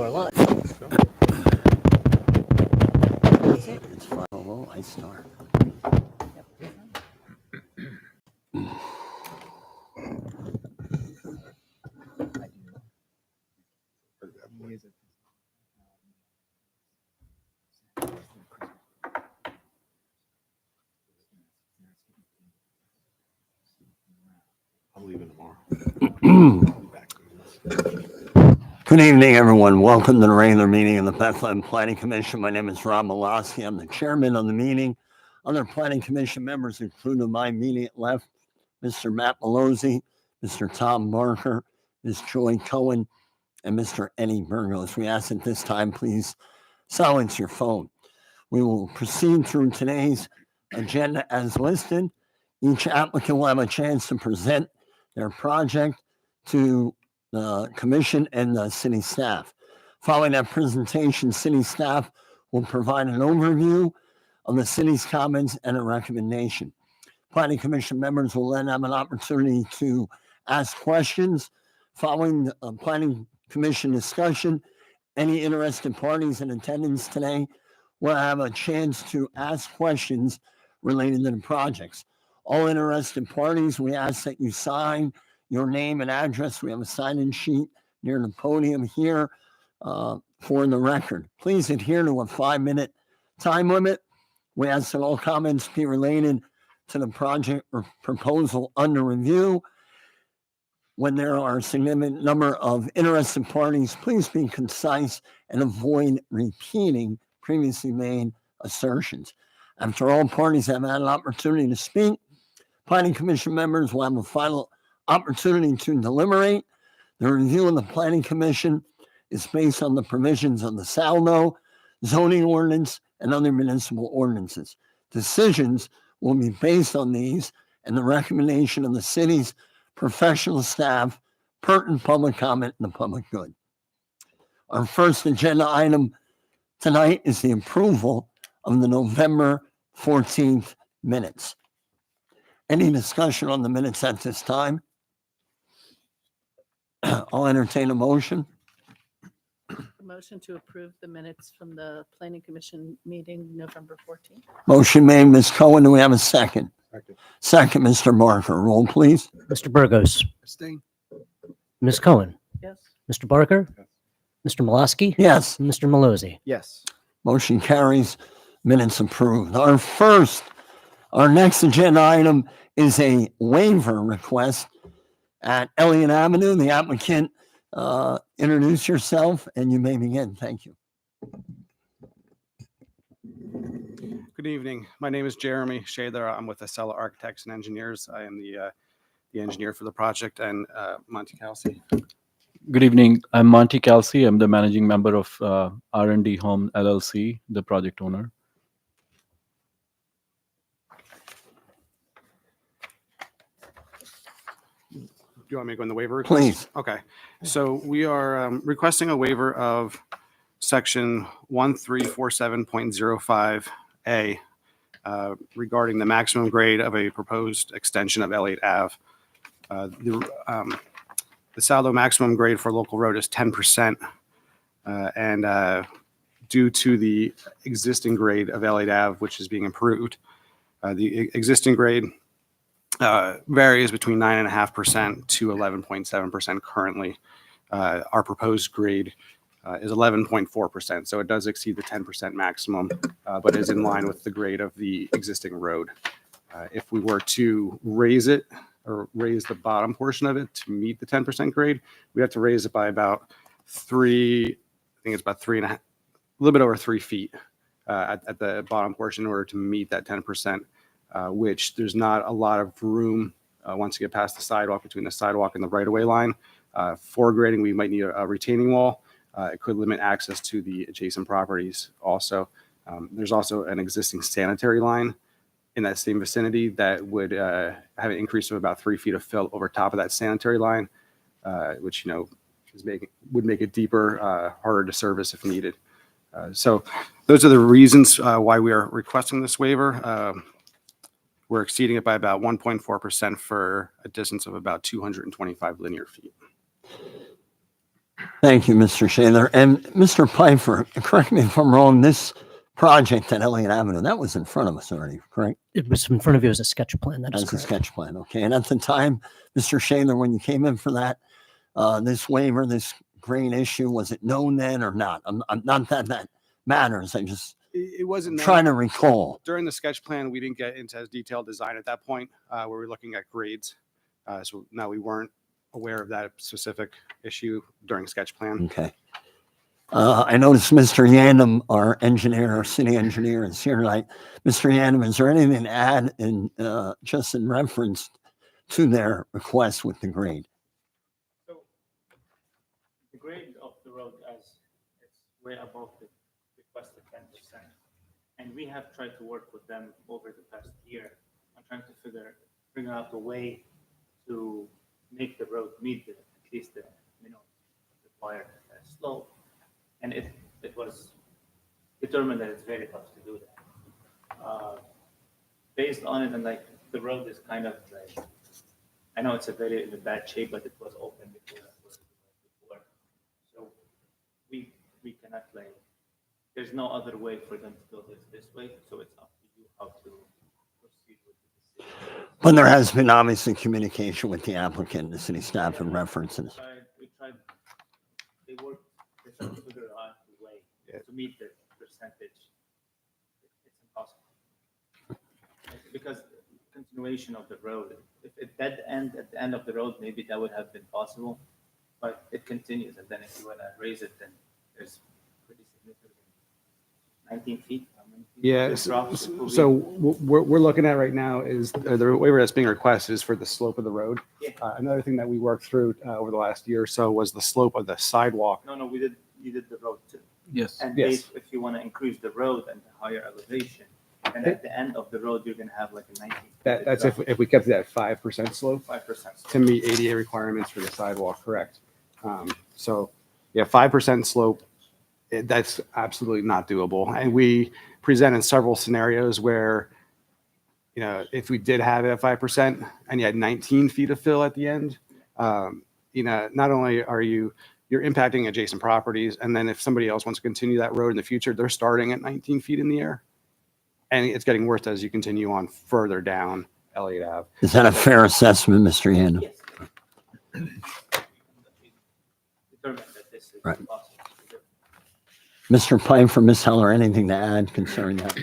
we're live. It's 5:00. I start. I'm leaving tomorrow. Good evening, everyone. Welcome to the regular meeting of the Bethlehem Planning Commission. My name is Rob Malosky. I'm the chairman of the meeting. Other Planning Commission members include on my immediate left, Mr. Matt Malozzi, Mr. Tom Barker, Ms. Joy Cohen, and Mr. Eddie Burgos. We ask at this time, please silence your phone. We will proceed through today's agenda as listed. Each applicant will have a chance to present their project to the commission and the city staff. Following that presentation, city staff will provide an overview of the city's comments and a recommendation. Planning commission members will then have an opportunity to ask questions. Following the planning commission discussion, any interested parties in attendance today will have a chance to ask questions related to the projects. All interested parties, we ask that you sign your name and address. We have a sign-in sheet near the podium here for the record. Please adhere to a 5-minute time limit. We ask that all comments be related to the project or proposal under review. When there are a significant number of interested parties, please be concise and avoid repeating previously made assertions. After all parties have had an opportunity to speak, planning commission members will have a final opportunity to deliberate. The review of the planning commission is based on the provisions of the Saldo zoning ordinance and other municipal ordinances. Decisions will be based on these and the recommendation of the city's professional staff, pertinent public comment, and the public good. Our first agenda item tonight is the approval of the November 14th minutes. Any discussion on the minutes at this time? I'll entertain a motion. Motion to approve the minutes from the Planning Commission meeting November 14th. Motion made, Ms. Cohen. Do we have a second? Second, Mr. Barker. Roll, please. Mr. Burgos, Abstain. Ms. Cohen, Yes. Mr. Barker, Yes. Mr. Malosky, Yes. and Mr. Malozzi. Yes. Motion carries. Minutes approved. Our next agenda item is a waiver request at Elliott Avenue. The applicant, introduce yourself and you may begin. Thank you. Good evening. My name is Jeremy Shader. I'm with Acela Architects and Engineers. I am the engineer for the project, and Monty Kelsey. Good evening. I'm Monty Kelsey. I'm the managing member of R&D Home LLC, the project owner. Do you want me to go in the waiver request? Please. Okay. So we are requesting a waiver of section 1347.05A regarding the maximum grade of a proposed extension of Elliott Ave. The Saldo maximum grade for local road is 10%. And due to the existing grade of Elliott Ave, which is being improved, the existing grade varies between 9.5% to 11.7% currently. Our proposed grade is 11.4%, so it does exceed the 10% maximum, but is in line with the grade of the existing road. If we were to raise it or raise the bottom portion of it to meet the 10% grade, we have to raise it by about 3 and a half, a little bit over 3 feet at the bottom portion in order to meet that 10%. Which there's not a lot of room once you get past the sidewalk, between the sidewalk and the right-of-way line. For grading, we might need a retaining wall. It could limit access to the adjacent properties also. There's also an existing sanitary line in that same vicinity that would have an increase of about 3 feet of fill over top of that sanitary line, which would make it deeper, harder to service if needed. So those are the reasons why we are requesting this waiver. We're exceeding it by about 1.4% for a distance of about 225 linear feet. Thank you, Mr. Shaler. And Mr. Pfeiffer, correct me if I'm wrong, this project at Elliott Avenue, that was in front of us already, correct? It was in front of you as a sketch plan. That is As a correct. sketch plan, okay. And at the time, Mr. Shaler, when you came in for that, this waiver, this green issue, was it known then or not? I'm not that matters. I'm just It wasn't known. trying to recall. During the sketch plan, we didn't get into as detailed design at that point. We were looking at grades. So no, we weren't aware of that specific issue during sketch plan. Okay. I noticed Mr. Yandam, our engineer, our city engineer, is here tonight. Mr. Yandam, is there anything to add in just in reference to their request with the grade? So the grade of the road as it's way above the requested 10%. And we have tried to work with them over the past year on trying to figure out a way to make the road meet at least the required slope. And it was determined that it's very tough to do that. Based on it, and like the road is kind of like, I know it's in a bad shape, but it was open before. So we cannot like, there's no other way for them to build this way. So it's up to you how to proceed with the decision. But there has been obviously communication with the applicant, the city staff, and references. We tried, they tried to figure out the way to meet the percentage. It's impossible. Because continuation of the road, if it dead end at the end of the road, maybe that would have been possible, but it continues. And then if you want to raise it, then there's pretty significant 19 feet. How many feet? Yeah, It drops. so what we're looking at right now is the waiver that's being requested is for the slope of the road. Yeah. Another thing that we worked through over the last year or so was the slope of the sidewalk. No, you did the road too. Yes. And Yes. if you want to increase the road and the higher elevation, and at the end of the road, you're going to have like a 19. That's if we kept that 5% slope 5%. to meet ADA requirements for the sidewalk, correct? So, yeah, 5% slope, that's absolutely not doable. And we presented several scenarios where, if we did have it at 5% and you had 19 feet of fill at the end, not only are you're impacting adjacent properties, and then if somebody else wants to continue that road in the future, they're starting at 19 feet in the air. And it's getting worse as you continue on further down Elliott Ave. Is that a fair assessment, Mr. Yandam? Yes. Determined that this is Right. possible to do. Mr. Pfeiffer, Ms. Heller, anything to add concerning that?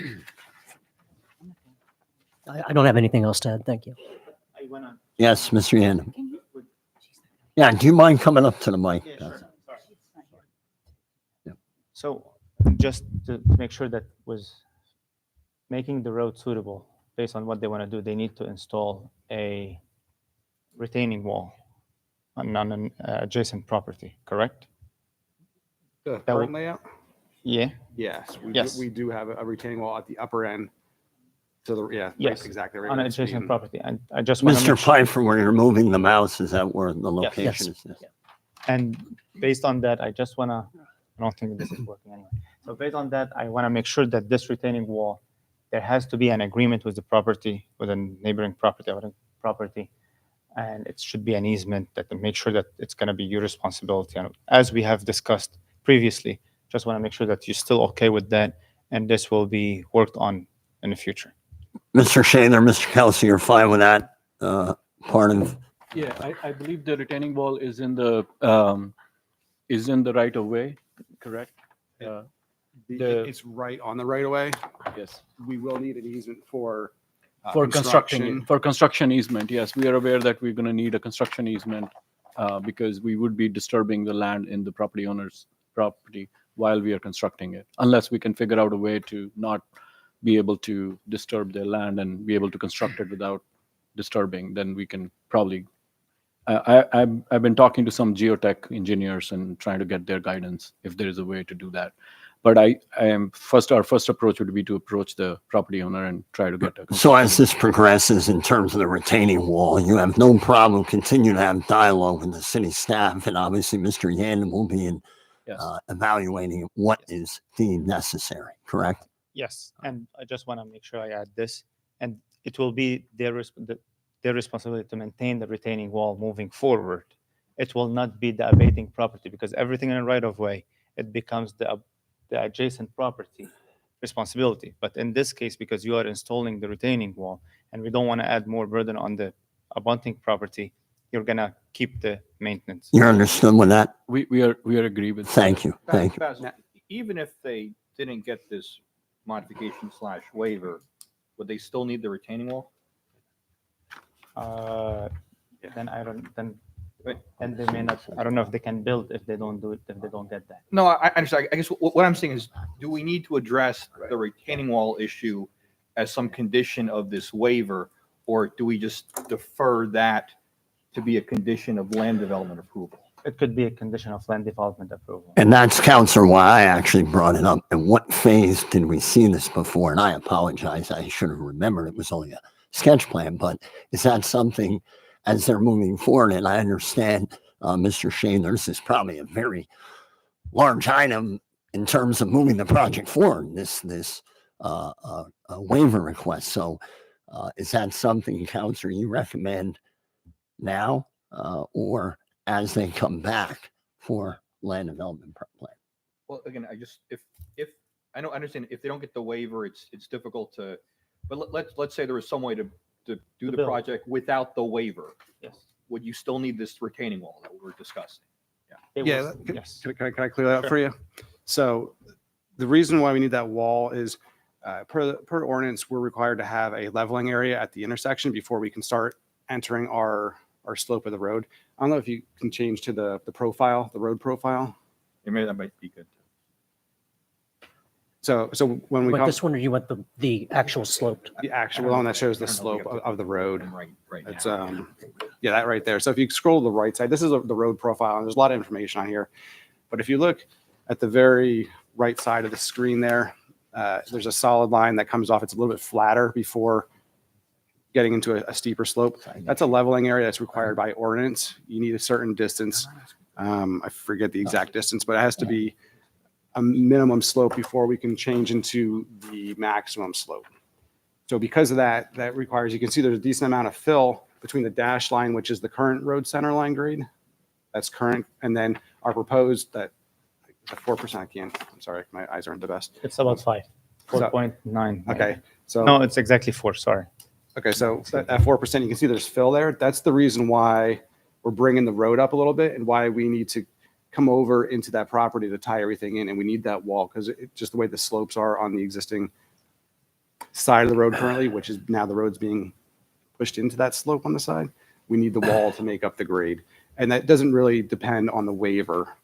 I don't have anything else to add. Thank you. I went on. Yes, Mr. Yandam. With- Yeah, do you mind coming up to the mic? Yeah, sure. Sorry. Yeah. So just to make sure that was making the road suitable based on what they want to do, they need to install a retaining wall on an adjacent property, correct? The That will- current layout? Yeah. Yes, Yes. we do have a retaining wall at the upper end. So right, Yes, exactly. right on where an it's adjacent being- property. And I just want to Mr. make sure. Pfeiffer, where you're moving the mouse, is that where the location is? Yes. And based on that, I don't think this is working anyway. So based on that, I want to make sure that this retaining wall, there has to be an agreement with the property, with a neighboring property, and it should be an easement that to make sure that it's going to be your responsibility. And as we have discussed previously, just want to make sure that you're still okay with that, and this will be worked on in the future. Mr. Shaler, Mr. Kelsey, you're fine with that part of? Yeah, I believe the retaining wall is in the right of way, correct? It's right on the right of way. Yes. We will need an easement for For construction easement, yes. We are aware that we're going to need a construction easement because we would be disturbing the land in the property owner's property while we are constructing it. Unless we can figure out a way to not be able to disturb their land and be able to construct it without disturbing, then we can probably. I've been talking to some geotech engineers and trying to get their guidance if there is a way to do that. But our first approach would be to approach the property owner and try to get a. So as this progresses in terms of the retaining wall, you have no problem continue to have dialogue with the city staff, and obviously Mr. Yandam will be Yes. evaluating what is deemed necessary, correct? Yes, and I just want to make sure I add this, and it will be their responsibility to maintain the retaining wall moving forward. it will not be the abating property, because everything in a right of way, it becomes the adjacent property responsibility. But in this case, because you are installing the retaining wall, and we don't want to add more burden on the abutting property, you're gonna keep the maintenance. You're understood with that? We are agree with. Thank you. Thank you. Basil, even if they didn't get this modification/waiver, would they still need the retaining wall? Then I don't, then, and they may not, I don't know if they can build if they don't do it, if they don't get that. No, I understand. I guess what I'm saying is, do we need to address the retaining wall issue as some condition of this waiver? Or do we just defer that to be a condition of land development approval? It could be a condition of land development approval. And that's, Counselor, why I actually brought it up. In what phase did we see this before? And I apologize. I should have remembered it was only a sketch plan, but is that something as they're moving forward? And I understand, Mr. Shane, this is probably a very large item in terms of moving the project forward, this waiver request. So is that something, Counselor, you recommend now or as they come back for land development plan? Well, again, if I understand if they don't get the waiver, it's difficult to, but let's say there was some way to do the build. project without the waiver. Yes. Would you still need this retaining wall that we're discussing? It Yeah, was- that- Yes. Can I clear that up for you? So the reason why we need that wall is per ordinance, we're required to have a leveling area at the intersection before we can start entering our slope of the road. I don't know if you can change to the profile, the road profile. Maybe that might be good. So when we But come, this one, or you want the actual sloped? the actual one that shows the I don't know slope if we have of the road. Right It's, now. yeah, that right there. So if you scroll to the right side, this is the road profile, and there's a lot of information on here. But if you look at the very right side of the screen there, there's a solid line that comes off. It's a little bit flatter before getting into a steeper slope. That's a leveling area that's required by ordinance. You need a certain distance. I forget the exact distance, but it has to be a minimum slope before we can change into the maximum slope. So because of that, that requires, you can see there's a decent amount of fill between the dash line, which is the current road center line grade. That's current. And then our proposed, that the 4% again, I'm sorry, my eyes aren't the best. It's about 5, So- 4.9. Okay. So, No, it's exactly 4, sorry. okay. So at 4%, you can see there's fill there. That's the reason why we're bringing the road up a little bit and why we need to come over into that property to tie everything in. And we need that wall because it just the way the slopes are on the existing side of the road currently, which is now the road's being pushed into that slope on the side. We need the wall to make up the grade. And that doesn't really depend on the waiver.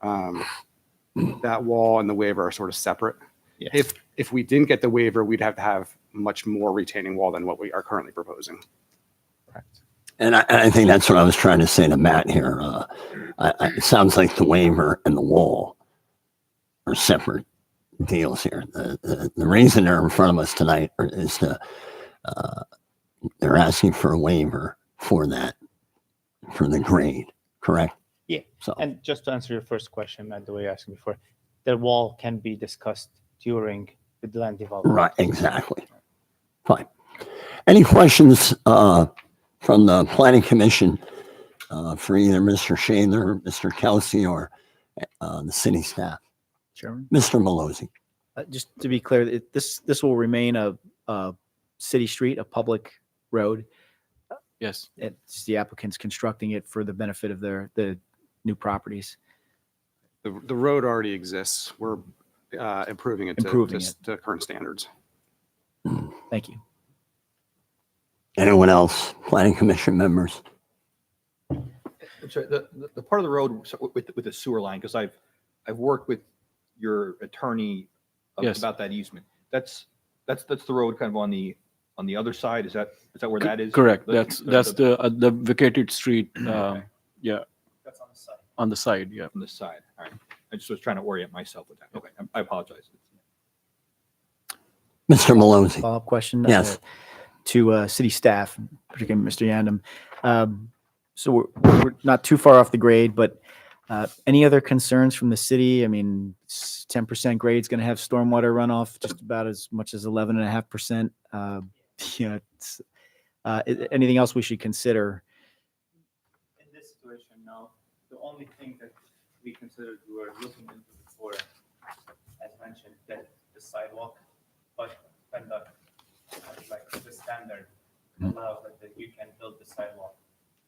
That wall and the waiver are sort of separate. Yes. If we didn't get the waiver, we'd have to have much more retaining wall than what we are currently proposing. Correct. And I think that's what I was trying to say to Matt here. It sounds like the waiver and the wall are separate deals here. The reason they're in front of us tonight is they're asking for a waiver for that, for the grade, correct? Yeah. So, And just to answer your first question, Matt, the way you asked before, the wall can be discussed during the land development. right, exactly. Fine. Any questions from the planning commission for either Mr. Shane or Mr. Kelsey or the city staff? Chairman, Mr. Malozzi. just to be clear, this will remain a city street, a public road. Yes. It's the applicants constructing it for the benefit of the new properties. The road already exists. We're improving it Improving to current standards. Thank you. Anyone else? Planning commission members? So the part of the road with the sewer line, because I've worked with your attorney Yes. about that easement. That's the road kind of on the other side. Is that where that is? Correct. The- That's the vacated street. Okay. Yeah, That's on the side. on the side. Yeah. On the side. All right. I just was trying to orient myself with that. Okay. I apologize. Mr. Malozzi. Follow-up question. Yes. To city staff, particularly Mr. Yandam. So we're not too far off the grade, but any other concerns from the city? I mean, 10% grade is going to have stormwater runoff just about as much as 11.5%. Anything else we should consider? In this situation, no. only thing that we considered we were looking into before, as mentioned, that the sidewalk, but PennDOT, like the standard allows that you can build the sidewalk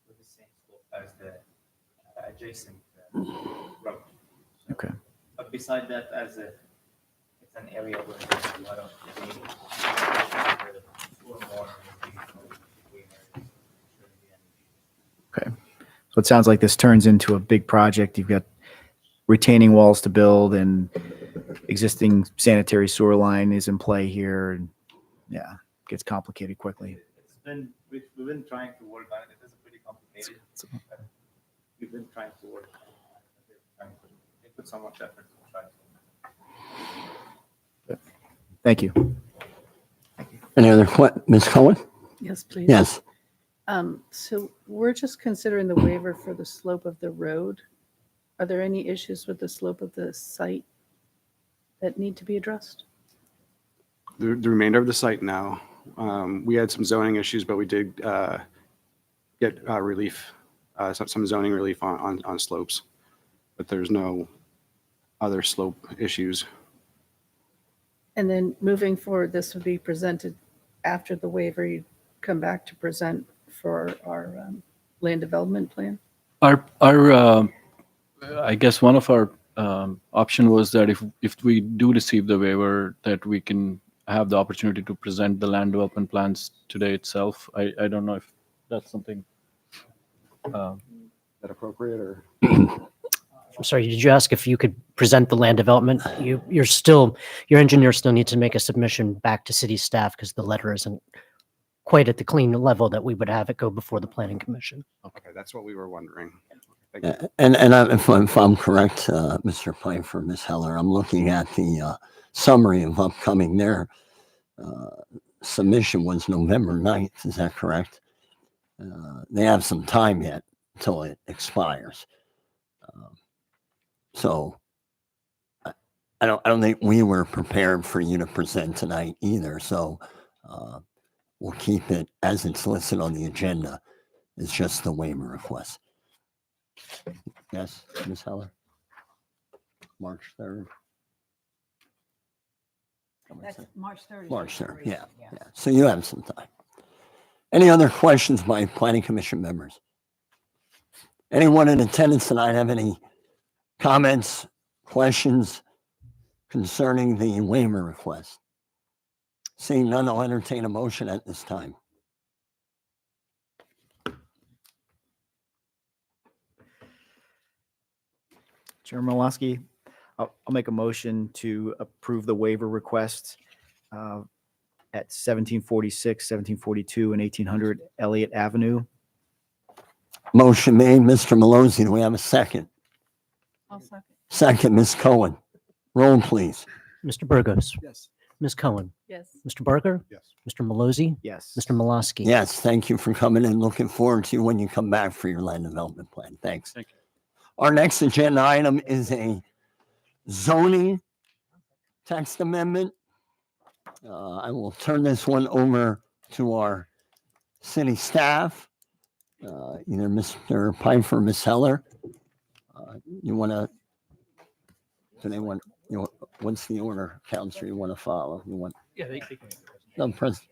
with the same slope as the adjacent road. So, Okay. but beside that, it's an area where there's a lot of green, stormwater, Okay. So it sounds like this turns into a big project. You've got retaining walls to build and existing sanitary sewer line is in play here. And yeah, gets complicated quickly. we've been trying to work on it. It is pretty complicated. But we've been trying to work on it. They put so much effort to try to. Thank you. Any other Ms. Cohen? Yes, please. Yes. So we're just considering the waiver for the slope of the road. Are there any issues with the slope of the site that need to be addressed? The remainder of the site now, we had some zoning issues, but we did get relief, some zoning relief on slopes. But there's no other slope issues. And then moving forward, this would be presented after the waiver, you come back to present for our land development plan? I guess one of our option was that if we do receive the waiver, that we can have the opportunity to present the land development plans today itself. I don't know if that's something. Is that appropriate or? I'm sorry, did you ask if you could present the land development? Your engineer still needs to make a submission back to city staff because the letter isn't quite at the clean level that we would have it go before the planning commission. Okay, that's what we were wondering. Thank you. And if I'm correct, Mr. Pfeiffer, Ms. Heller, I'm looking at the summary of upcoming. Their submission was November 9th. Is that correct? They have some time yet until it expires. So I don't think we were prepared for you to present tonight either. So we'll keep it as it's listed on the agenda. It's just the waiver request. Yes, Ms. Heller? March 3rd? That's March 3rd. March 3rd, yeah. So you have some time. Any other questions by Planning Commission members? Anyone in attendance tonight have any comments, questions concerning the waiver request? Seeing none, I'll entertain a motion at this time. Chairman Malosky, I'll make a motion to approve the waiver request at 1746, 1742, and 1800 Elliott Avenue. Motion made, Mr. Malozzi. Do we have a second? I'll second. Second, Ms. Cohen. Roll, please. Mr. Burgos. Yes. Ms. Cohen. Yes. Mr. Barker. Yes. Mr. Malozzi. Yes. Mr. Malosky. Yes, thank you for coming in. Looking forward to you when you come back for your land development plan. Thanks. Thank you. Our next agenda item is a zoning text amendment. I will turn this one over to our city staff, either Mr. Pfeiffer or Ms. Heller. You want to, do they want, what's the order, Counselor, you want to follow? You want? Yeah, No, President.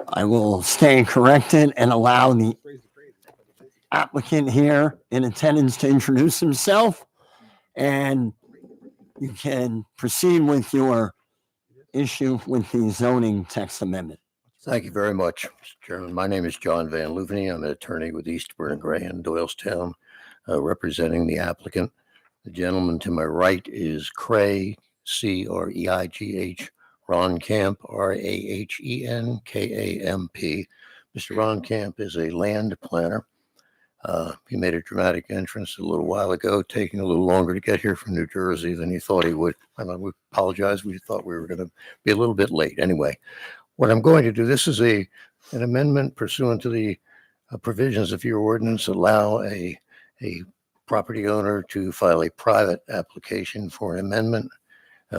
I will stand corrected and allow the applicant here in attendance to introduce himself, and you can proceed with your issue with the zoning text amendment. Thank you very much, Mr. Chairman. My name is John Van Louveny. I'm an attorney with Eastburn and Gray in Doylestown, representing the applicant. The gentleman to my right is Cray, C-R-E-I-G-H, Ron Camp, R-A-H-E-N-K-A-M-P. Mr. Ron Camp is a land planner. He made a dramatic entrance a little while ago, taking a little longer to get here from New Jersey than he thought he would. We apologize. We thought we were going to be a little bit late. Anyway, what I'm going to do, this is an amendment pursuant to the provisions of your ordinance allow a property owner to file a private application for an amendment.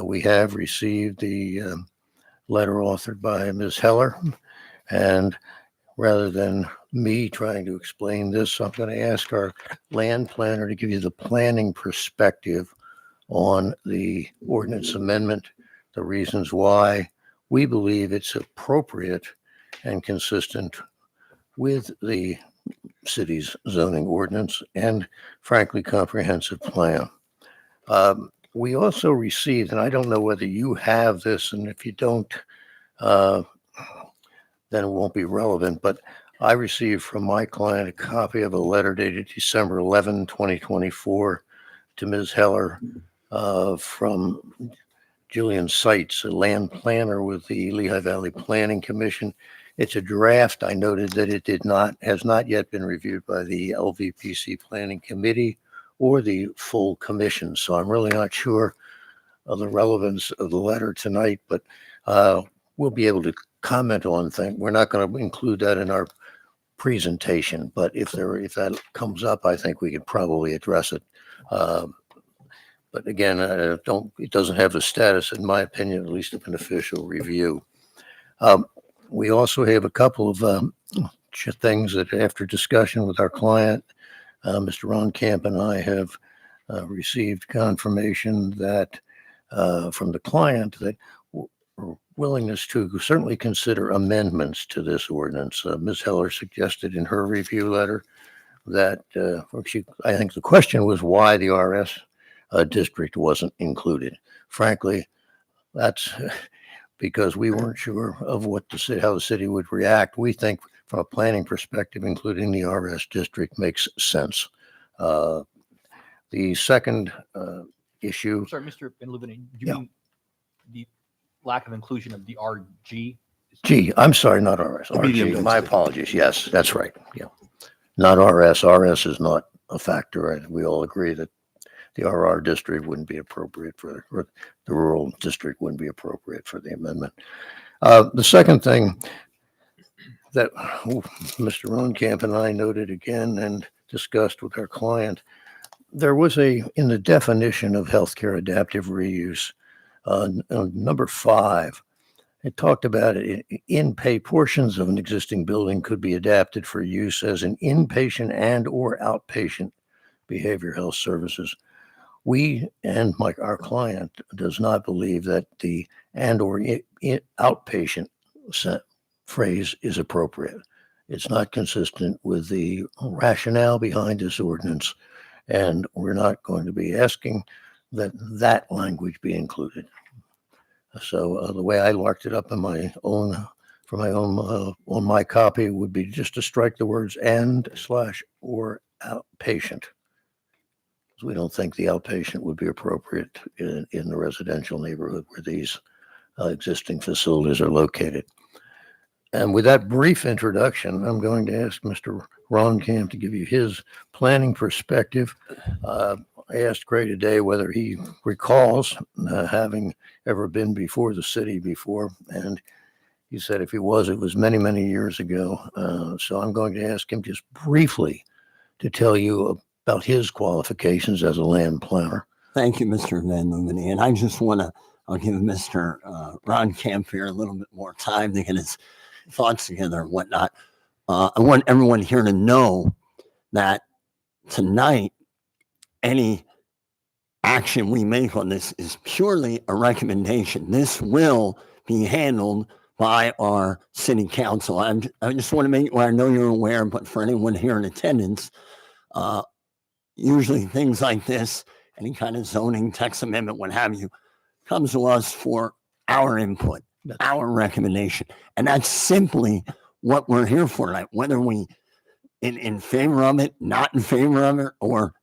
We have received the letter authored by Ms. Heller, and rather than me trying to explain this. I'm going to ask our land planner to give you the planning perspective on the ordinance amendment, the reasons why we believe it's appropriate and consistent with the city's zoning ordinance and frankly comprehensive plan. We also received, and I don't know whether you have this, and if you don't, then it won't be relevant, but I received from my client a copy of a letter dated December 11, 2024 to Ms. Heller from Julian Seitz, a land planner with the Lehigh Valley Planning Commission. It's a draft. I noted that it has not yet been reviewed by the LVPC Planning Committee or the full commission. So I'm really not sure of the relevance of the letter tonight, but we'll be able to comment on things. We're not going to include that in our presentation, but if that comes up, I think we could probably address it. But again, it doesn't have the status, in my opinion, at least of an official review. We also have a couple of things that after discussion with our client, Mr. Ron Camp and I have received confirmation that from the client that willingness to certainly consider amendments to this ordinance. Ms. Heller suggested in her review letter that I think the question was why the RS district wasn't included. Frankly, that's because we weren't sure of how the city would react. We think from a planning perspective, including the RS district makes sense. The second issue. Sorry, Mr. Benluvin, you Yeah. mean the lack of inclusion of the RG? I'm sorry, not RS. The medium RG. My density. apologies. Yes, that's right. Yeah. Not RS. RS is not a factor. We all agree that the RR district wouldn't be appropriate or the rural district wouldn't be appropriate for the amendment. The second thing that Mr. Ronkamp and I noted again and discussed with our client, there was in the definition of healthcare adaptive reuse, number 5, it talked about it in portions of an existing building could be adapted for use as an inpatient and or outpatient behavioral health services. We and our client does not believe that the and or outpatient phrase is appropriate. It's not consistent with the rationale behind this ordinance, and we're not going to be asking that language be included. So the way I marked it up on my own on my copy would be just to strike the words and/or outpatient. We don't think the outpatient would be appropriate in the residential neighborhood where these existing facilities are located. And with that brief introduction, I'm going to ask Mr. Ron Camp to give you his planning perspective. I asked Gray today whether he recalls having ever been before the city before, and he said if he was, it was many, many years ago. So I'm going to ask him just briefly to tell you about his qualifications as a land planner. Thank you, Mr. Van Lumini. And I just I'll give Mr. Ron Camp here a little bit more time to get his thoughts together and whatnot. I want everyone here to know that tonight, any action we make on this is purely a recommendation. This will be handled by our city council. I just want to make I know you're aware, but for anyone here in attendance, usually things like this, any kind of zoning, text amendment, what have you, comes to us for our input, our recommendation. And that's simply what we're here for tonight, whether we in favor of it, not in favor of it, or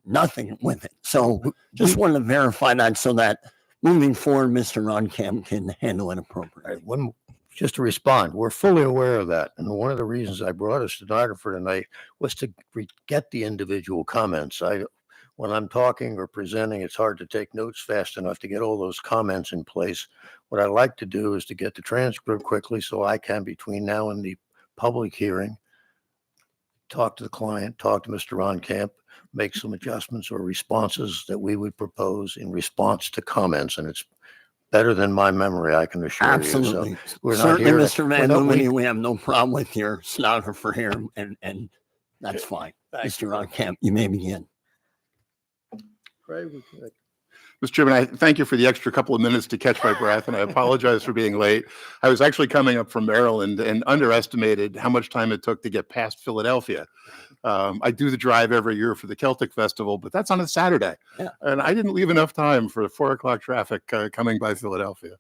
nothing with it. So just wanted to verify that so that moving forward, Mr. Ron Camp can handle it appropriately. Just to respond, we're fully aware of that. And one of the reasons I brought a stenographer tonight was to get the individual comments. When I'm talking or presenting, it's hard to take notes fast enough to get all those comments in place. What I like to do is to get the transcript quickly so I can, between now and the public hearing, talk to the client, talk to Mr. Ron Camp, make some adjustments or responses that we would propose in response to comments. And it's better than my memory, I can assure Absolutely. you. So we're not Certainly, here to- Mr. we're Van not- Lumini, we have no problem with your stenographer here, and that's fine. Mr. Ron Camp, you may begin. Mr. Chairman, I thank you for the extra couple of minutes to catch my breath, and I apologize for being late. I was actually coming up from Maryland and underestimated how much time it took to get past Philadelphia. I do the drive every year for the Celtic Festival, but that's on a Saturday. Yeah. And I didn't leave enough time for 4 o'clock traffic coming by Philadelphia.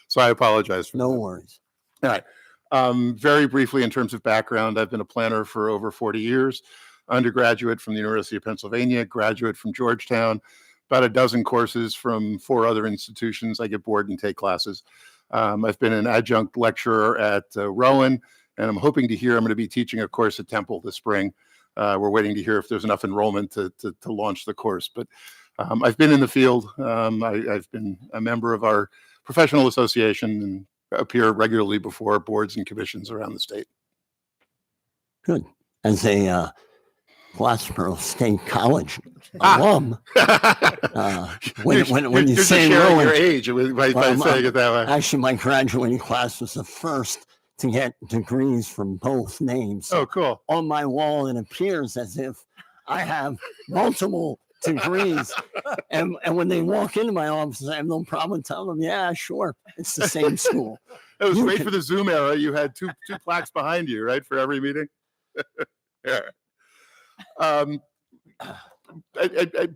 So I apologize for No that. worries. All right. Very briefly, in terms of background, I've been a planner for over 40 years, undergraduate from the University of Pennsylvania, graduate from Georgetown, about a dozen courses from 4 other institutions. I get bored and take classes. I've been an adjunct lecturer at Rowan, and I'm hoping to hear I'm going to be teaching a course at Temple this spring. We're waiting to hear if there's enough enrollment to launch the course. But I've been in the field. I've been a member of our professional association and appear regularly before boards and commissions around the state. Good. As a Glassboro State College alum, when You're you just say sharing Rowan, your age by Well, saying it that way. actually, my graduating class was the first to get degrees from both names. Oh, cool. On my wall, it appears as if I have multiple degrees. And when they walk into my office, I have no problem telling them, yeah, sure, it's the same school. It was You great can- for the Zoom era. You had two plaques behind you, right, for every meeting. Yeah.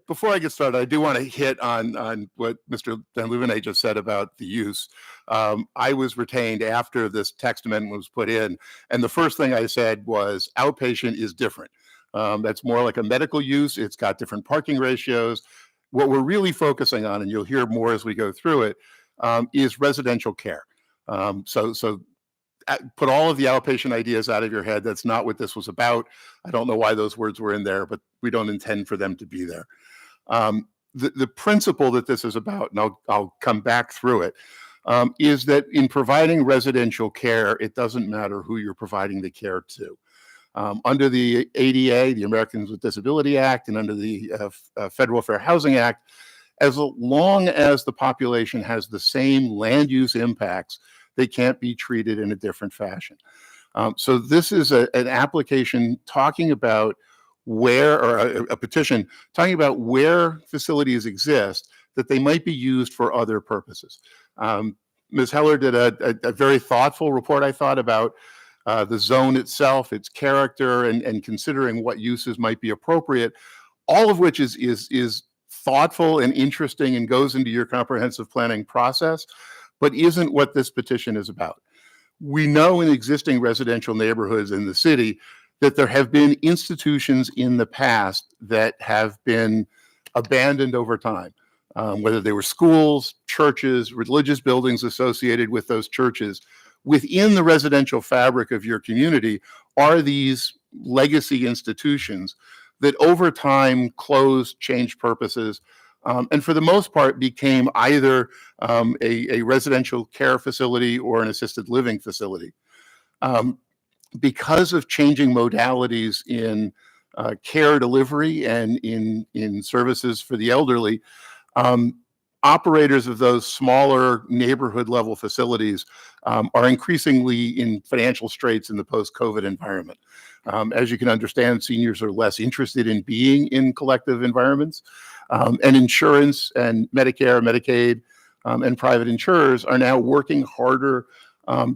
Before I get started, I do want to hit on what Mr. Van Lumine just said about the use. I was retained after this text amendment was put in, and the first thing I said was outpatient is different. That's more like a medical use. It's got different parking ratios. What we're really focusing on, and you'll hear more as we go through it, is residential care. So put all of the outpatient ideas out of your head. That's not what this was about. I don't know why those words were in there, but we don't intend for them to be there. The principle that this is about, and I'll come back through it, is that in providing residential care, it doesn't matter who you're providing the care to. Under the ADA, the Americans with Disability Act, and under the Federal Fair Housing Act, as long as the population has the same land use impacts, they can't be treated in a different fashion. So this is an application talking about where, or a petition talking about where facilities exist that they might be used for other purposes. Ms. Heller did a very thoughtful report, I thought, about the zone itself, its character, and considering what uses might be appropriate, all of which is thoughtful and interesting and goes into your comprehensive planning process, but isn't what this petition is about. We know in existing residential neighborhoods in the city that there have been institutions in the past that have been abandoned over time, whether they were schools, churches, religious buildings associated with those churches. Within the residential fabric of your community are these legacy institutions that over time closed, changed purposes, and for the most part became either a residential care facility or an assisted living facility. Because of changing modalities in care delivery and in services for the elderly, operators of those smaller neighborhood level facilities are increasingly in financial straits in the post-COVID environment. As you can understand, seniors are less interested in being in collective environments, and insurance and Medicare, Medicaid, and private insurers are now working harder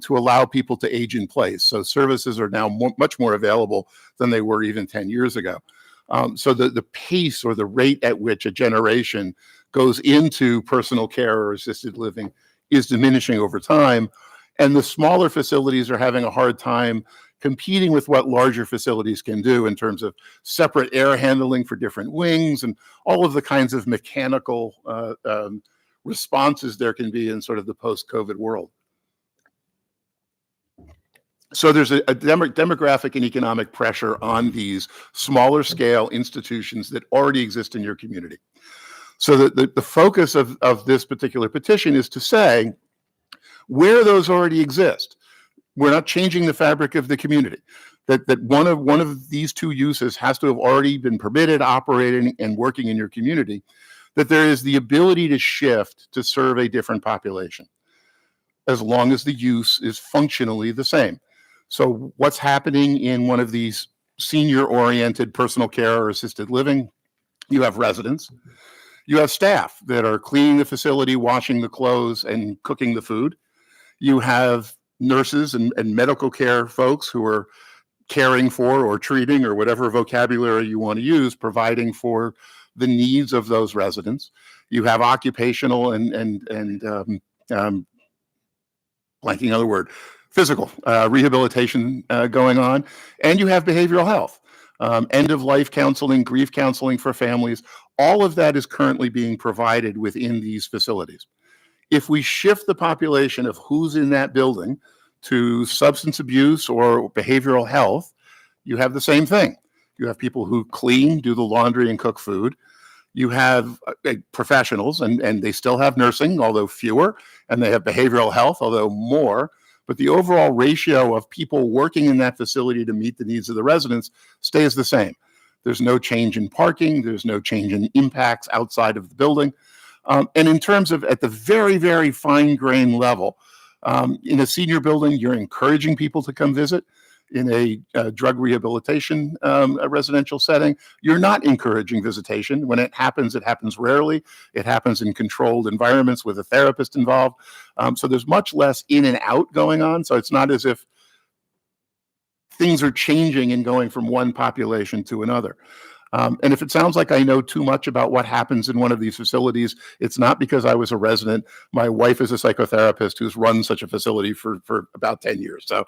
to allow people to age in place. So services are now much more available than they were even 10 years ago. So the pace or the rate at which a generation goes into personal care or assisted living is diminishing over time. And the smaller facilities are having a hard time competing with what larger facilities can do in terms of separate air handling for different wings and all of the kinds of mechanical responses there can be in sort of the post-COVID world. So there's a demographic and economic pressure on these smaller scale institutions that already exist in your community. So the focus of this particular petition is to say, where those already exist, we're not changing the fabric of the community. That one of these two uses has to have already been permitted, operating, and working in your community. that there is the ability to shift to serve a different population, as long as the use is functionally the same. So what's happening in one of these senior-oriented personal care or assisted living? You have residents, you have staff that are cleaning the facility, washing the clothes, and cooking the food. You have nurses and medical care folks who are caring for or treating, or whatever vocabulary you want to use, providing for the needs of those residents. You have occupational and blanking on the word, physical rehabilitation going on, and you have behavioral health, end of life counseling, grief counseling for families. All of that is currently being provided within these facilities. If we shift the population of who's in that building to substance abuse or behavioral health, you have the same thing. You have people who clean, do the laundry, and cook food. You have professionals, and they still have nursing, although fewer, and they have behavioral health, although more. But the overall ratio of people working in that facility to meet the needs of the residents stays the same. There's no change in parking. There's no change in impacts outside of the building. And in terms of at the very, very fine grain level, in a senior building, you're encouraging people to come visit. In a drug rehabilitation a residential setting, you're not encouraging visitation. When it happens rarely. It happens in controlled environments with a therapist involved. So there's much less in and out going on. So it's not as if things are changing and going from one population to another. And if it sounds like I know too much about what happens in one of these facilities, it's not because I was a resident. My wife is a psychotherapist who's run such a facility for about 10 years. So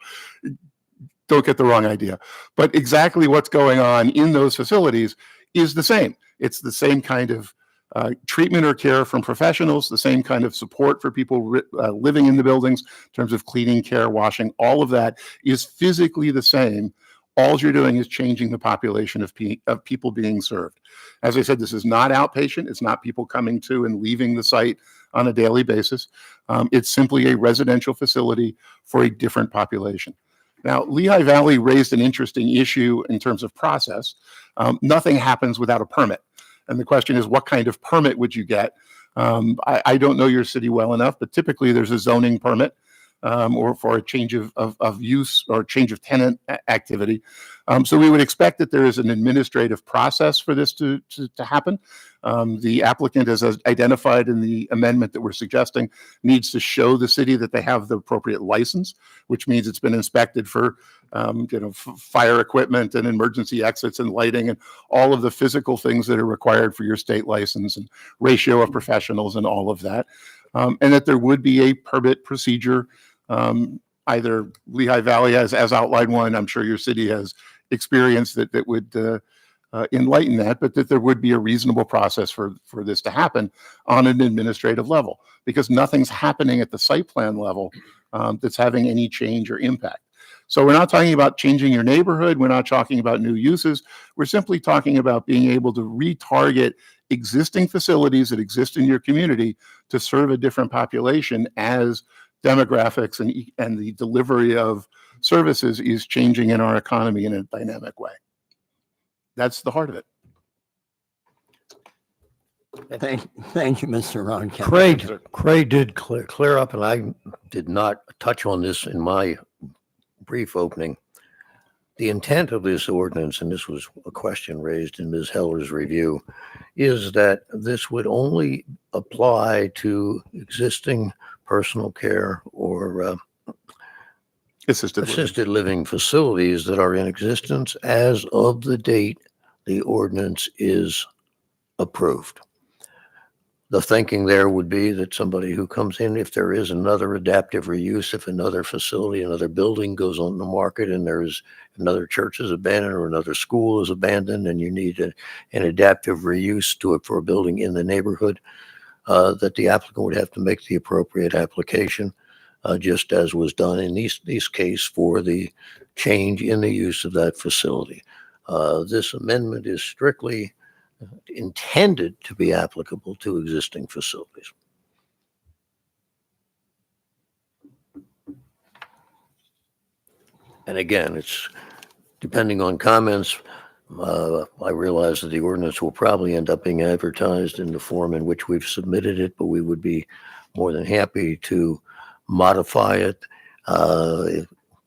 don't get the wrong idea. But exactly what's going on in those facilities is the same. It's the same kind of treatment or care from professionals, the same kind of support for people living in the buildings in terms of cleaning, care, washing. All of that is physically the same. All you're doing is changing the population of people being served. As I said, this is not outpatient. It's not people coming to and leaving the site on a daily basis. It's simply a residential facility for a different population. Now, Lehigh Valley raised an interesting issue in terms of process. Nothing happens without a permit. And the question is, what kind of permit would you get? I don't know your city well enough, but typically there's a zoning permit or for a change of use or change of tenant activity. So we would expect that there is an administrative process for this to happen. The applicant, as identified in the amendment that we're suggesting, needs to show the city that they have the appropriate license, which means it's been inspected for fire equipment and emergency exits and lighting and all of the physical things that are required for your state license and ratio of professionals and all of that. And that there would be a permit procedure. Either Lehigh Valley has outlined one. I'm sure your city has experience that would enlighten that, but that there would be a reasonable process for this to happen on an administrative level, because nothing's happening at the site plan level that's having any change or impact. So we're not talking about changing your neighborhood. We're not talking about new uses. We're simply talking about being able to retarget existing facilities that exist in your community to serve a different population as demographics and the delivery of services is changing in our economy in a dynamic way. That's the heart of it. Thank you, Mr. Ron Kemp. Craig did clear up, and I did not touch on this in my brief opening. The intent of this ordinance, and this was a question raised in Ms. Heller's review, is that this would only apply to existing personal care or assisted living facilities that are in existence as of the date the ordinance is approved. The thinking there would be that somebody who comes in, if there is another adaptive reuse, if another facility, another building goes on the market and there's another church is abandoned or another school is abandoned and you need an adaptive reuse to it for a building in the neighborhood, that the applicant would have to make the appropriate application, just as was done in these cases for the change in the use of that facility. This amendment is strictly intended to be applicable to existing facilities. And again, it's depending on comments, I realize that the ordinance will probably end up being advertised in the form in which we've submitted it, but we would be more than happy to modify it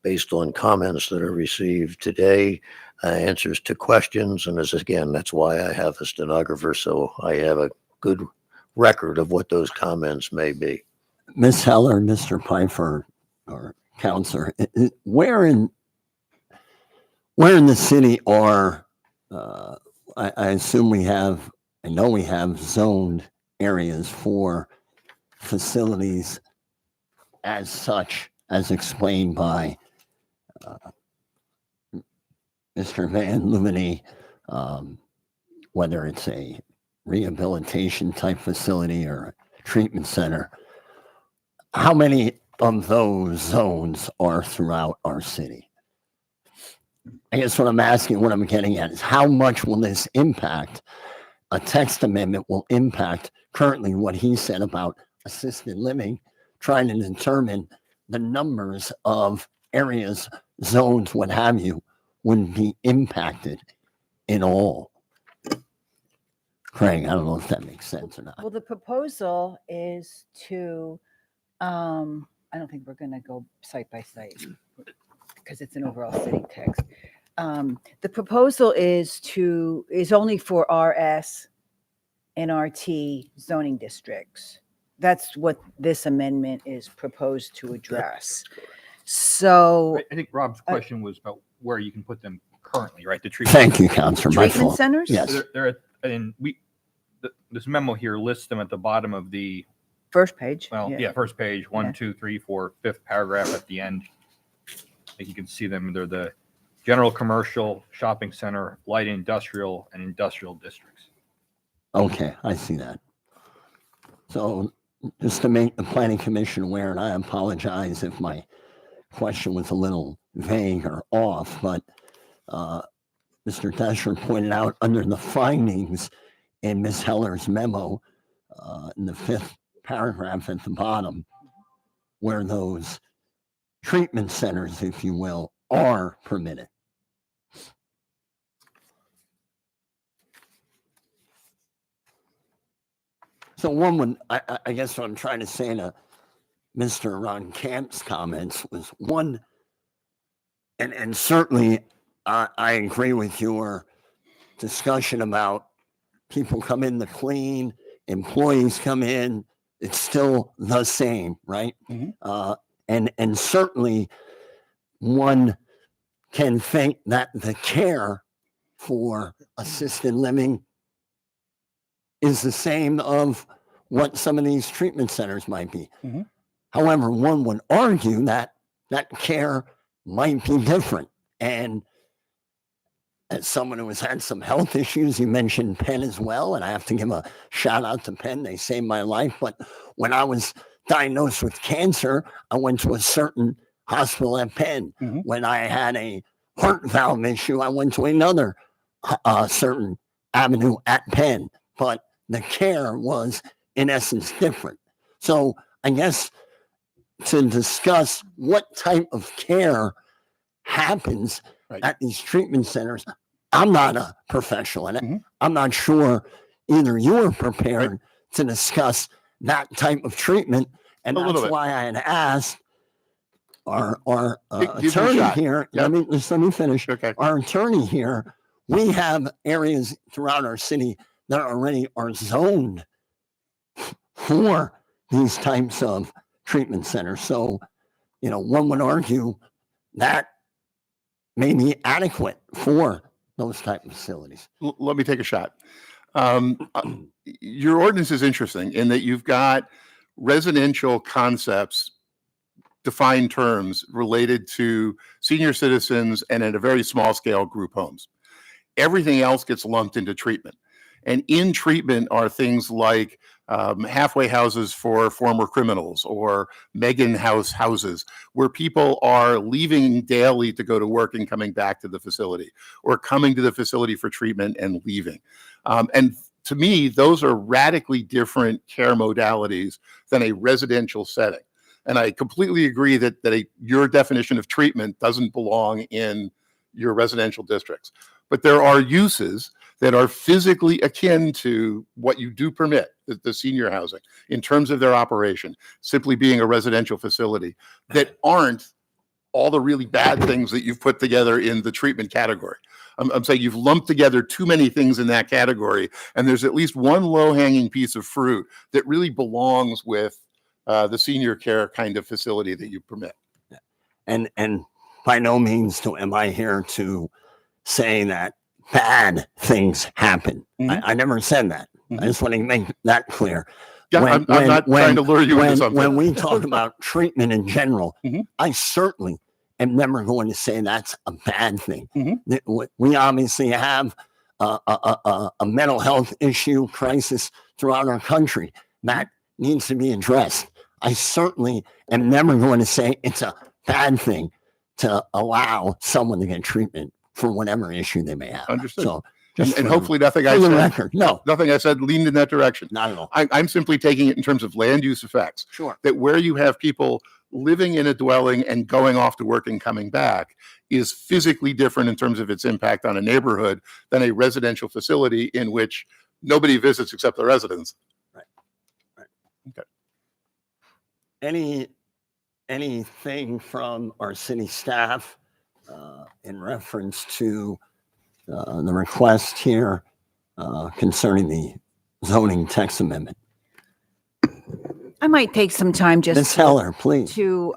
based on comments that are received today, answers to questions. And again, that's why I have a stenographer, so I have a good record of what those comments may be. Ms. Heller, Mr. Pfeiffer, or Counselor, where in the city are, I assume I know we have zoned areas for facilities as such, as explained by Mr. Van Lumini, whether it's a rehabilitation type facility or a treatment center. How many of those zones are throughout our city? I guess what I'm getting at is how much will this impact? A text amendment will impact currently what he said about assisted living, trying to determine the numbers of areas, zones, what have you, wouldn't be impacted in all. Craig, I don't know if that makes sense or not. Well, the proposal is to, I don't think we're going to go site by site because it's an overall city text. The proposal is only for RS and RT zoning districts. That's what this amendment is proposed to address. So I think Rob's question was about where you can put them currently, right? The treatment. Thank you, Counselor. My treatment fault. centers? Yes. This memo here lists them at the bottom of the, First page. first page, one, Yeah. 2, 3, 4, fifth paragraph at the end. I think you can see them. They're the general commercial, shopping center, light industrial, and industrial districts. Okay, I see that. So just to make the Planning Commission aware, and I apologize if my question was a little vague or off, but Mr. Dasher pointed out under the findings in Ms. Heller's memo, in the fifth paragraph at the bottom, where those treatment centers, if you will, are permitted. So one would, I guess what I'm trying to say to Mr. Ron Camp's comments was one, and certainly I agree with your discussion about people come in to clean, employees come in, it's still the same, right? And certainly one can think that the care for assisted living is the same of what some of these treatment centers might be. However, one would argue that that care might be different. And as someone who has had some health issues, you mentioned Penn as well, and I have to give a shout out to Penn. They saved my life. But when I was diagnosed with cancer, I went to a certain hospital at Penn. When I had a heart valve issue, I went to another certain avenue at Penn. But the care was, in essence, different. So I guess to discuss what type of care happens at these treatment centers, I'm not a professional, and I'm not sure either you are prepared to discuss that type of treatment, and that's why I had asked our attorney here. Let me finish. Okay. Our attorney here. We have areas throughout our city that already are zoned for these types of treatment centers. So, one would argue that may be adequate for those type of facilities. Let me take a shot. Your ordinance is interesting in that you've got residential concepts, defined terms related to senior citizens and at a very small scale group homes. Everything else gets lumped into treatment. And in treatment are things like halfway houses for former criminals or Megan House houses where people are leaving daily to go to work and coming back to the facility, or coming to the facility for treatment and leaving. And to me, those are radically different care modalities than a residential setting. And I completely agree that your definition of treatment doesn't belong in your residential districts. but there are uses that are physically akin to what you do permit, the senior housing, in terms of their operation, simply being a residential facility, that aren't all the really bad things that you've put together in the treatment category. I'm saying you've lumped together too many things in that category, and there's at least one low-hanging piece of fruit that really belongs with the senior care kind of facility that you permit. And by no means am I here to say that bad things happen. I never said that. I just want to make that clear. Yeah, I'm not trying to lure you into something. When we talk about treatment in general, I certainly am never going to say that's a bad thing. We obviously have a mental health issue crisis throughout our country that needs to be addressed. I certainly am never going to say it's a bad thing to allow someone to get treatment for whatever issue they may have. Understood. So, and hopefully nothing I for the said, record, no, nothing I said leaned in that direction. not at all. I'm simply taking it in terms of land use effects. Sure. That where you have people living in a dwelling and going off to work and coming back is physically different in terms of its impact on a neighborhood than a residential facility in which nobody visits except the residents. Anything from our city staff in reference to the request here concerning the zoning text amendment? I might take some time Ms. just Heller, please. to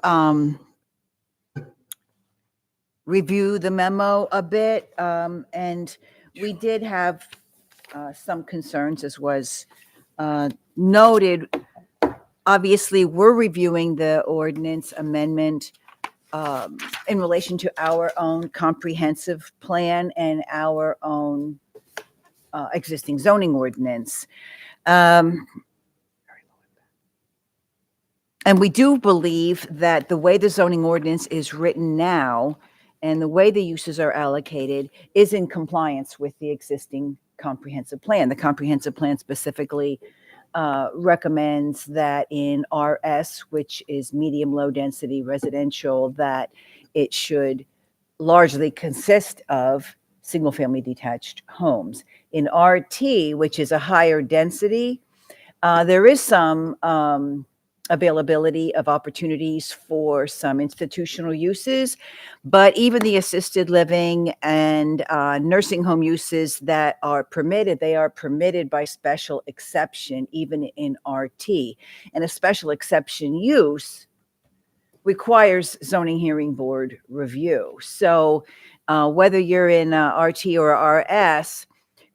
review the memo a bit. And we did have some concerns, as was noted. Obviously, we're reviewing the ordinance amendment in relation to our own comprehensive plan and our own existing zoning ordinance. And we do believe that the way the zoning ordinance is written now and the way the uses are allocated is in compliance with the existing comprehensive plan. The comprehensive plan specifically recommends that in RS, which is medium low density residential, that it should largely consist of single family detached homes. In RT, which is a higher density, there is some availability of opportunities for some institutional uses, but even the assisted living and nursing home uses that are permitted, they are permitted by special exception, even in RT. And a special exception use requires zoning hearing board review. So whether you're in RT or RS,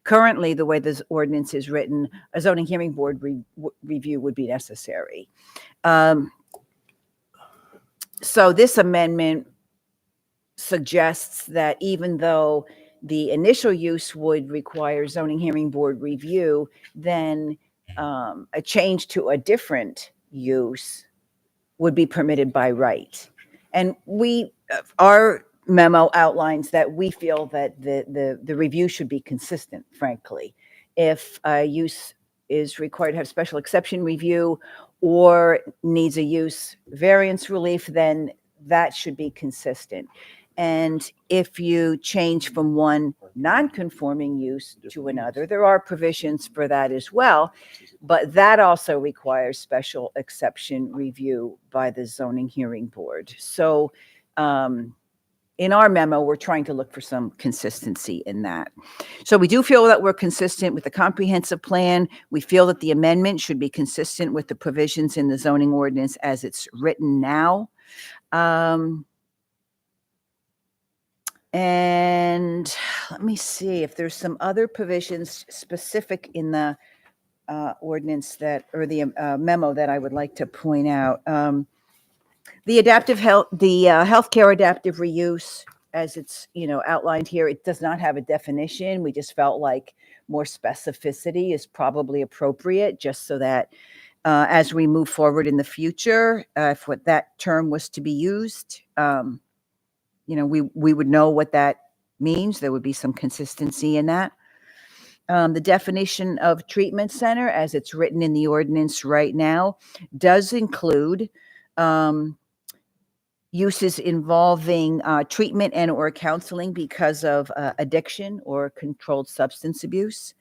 currently, the way this ordinance is written, a zoning hearing board review would be necessary. So this amendment suggests that even though the initial use would require zoning hearing board review, then a change to a different use would be permitted by right. And our memo outlines that we feel that the review should be consistent, frankly. If a use is required to have special exception review or needs a use variance relief, then that should be consistent. And if you change from one non-conforming use to another, there are provisions for that as well, but that also requires special exception review by the zoning hearing board. So in our memo, we're trying to look for some consistency in that. So we do feel that we're consistent with the comprehensive plan. We feel that the amendment should be consistent with the provisions in the zoning ordinance as it's written now. And let me see if there's some other provisions specific in the ordinance that, or the memo that I would like to point out. The adaptive health, the healthcare adaptive reuse, as it's outlined here, it does not have a definition. We just felt like more specificity is probably appropriate, just so that as we move forward in the future, if what that term was to be used, we would know what that means. There would be some consistency in that. The definition of treatment center, as it's written in the ordinance right now, does include uses involving treatment and or counseling because of addiction or controlled substance abuse,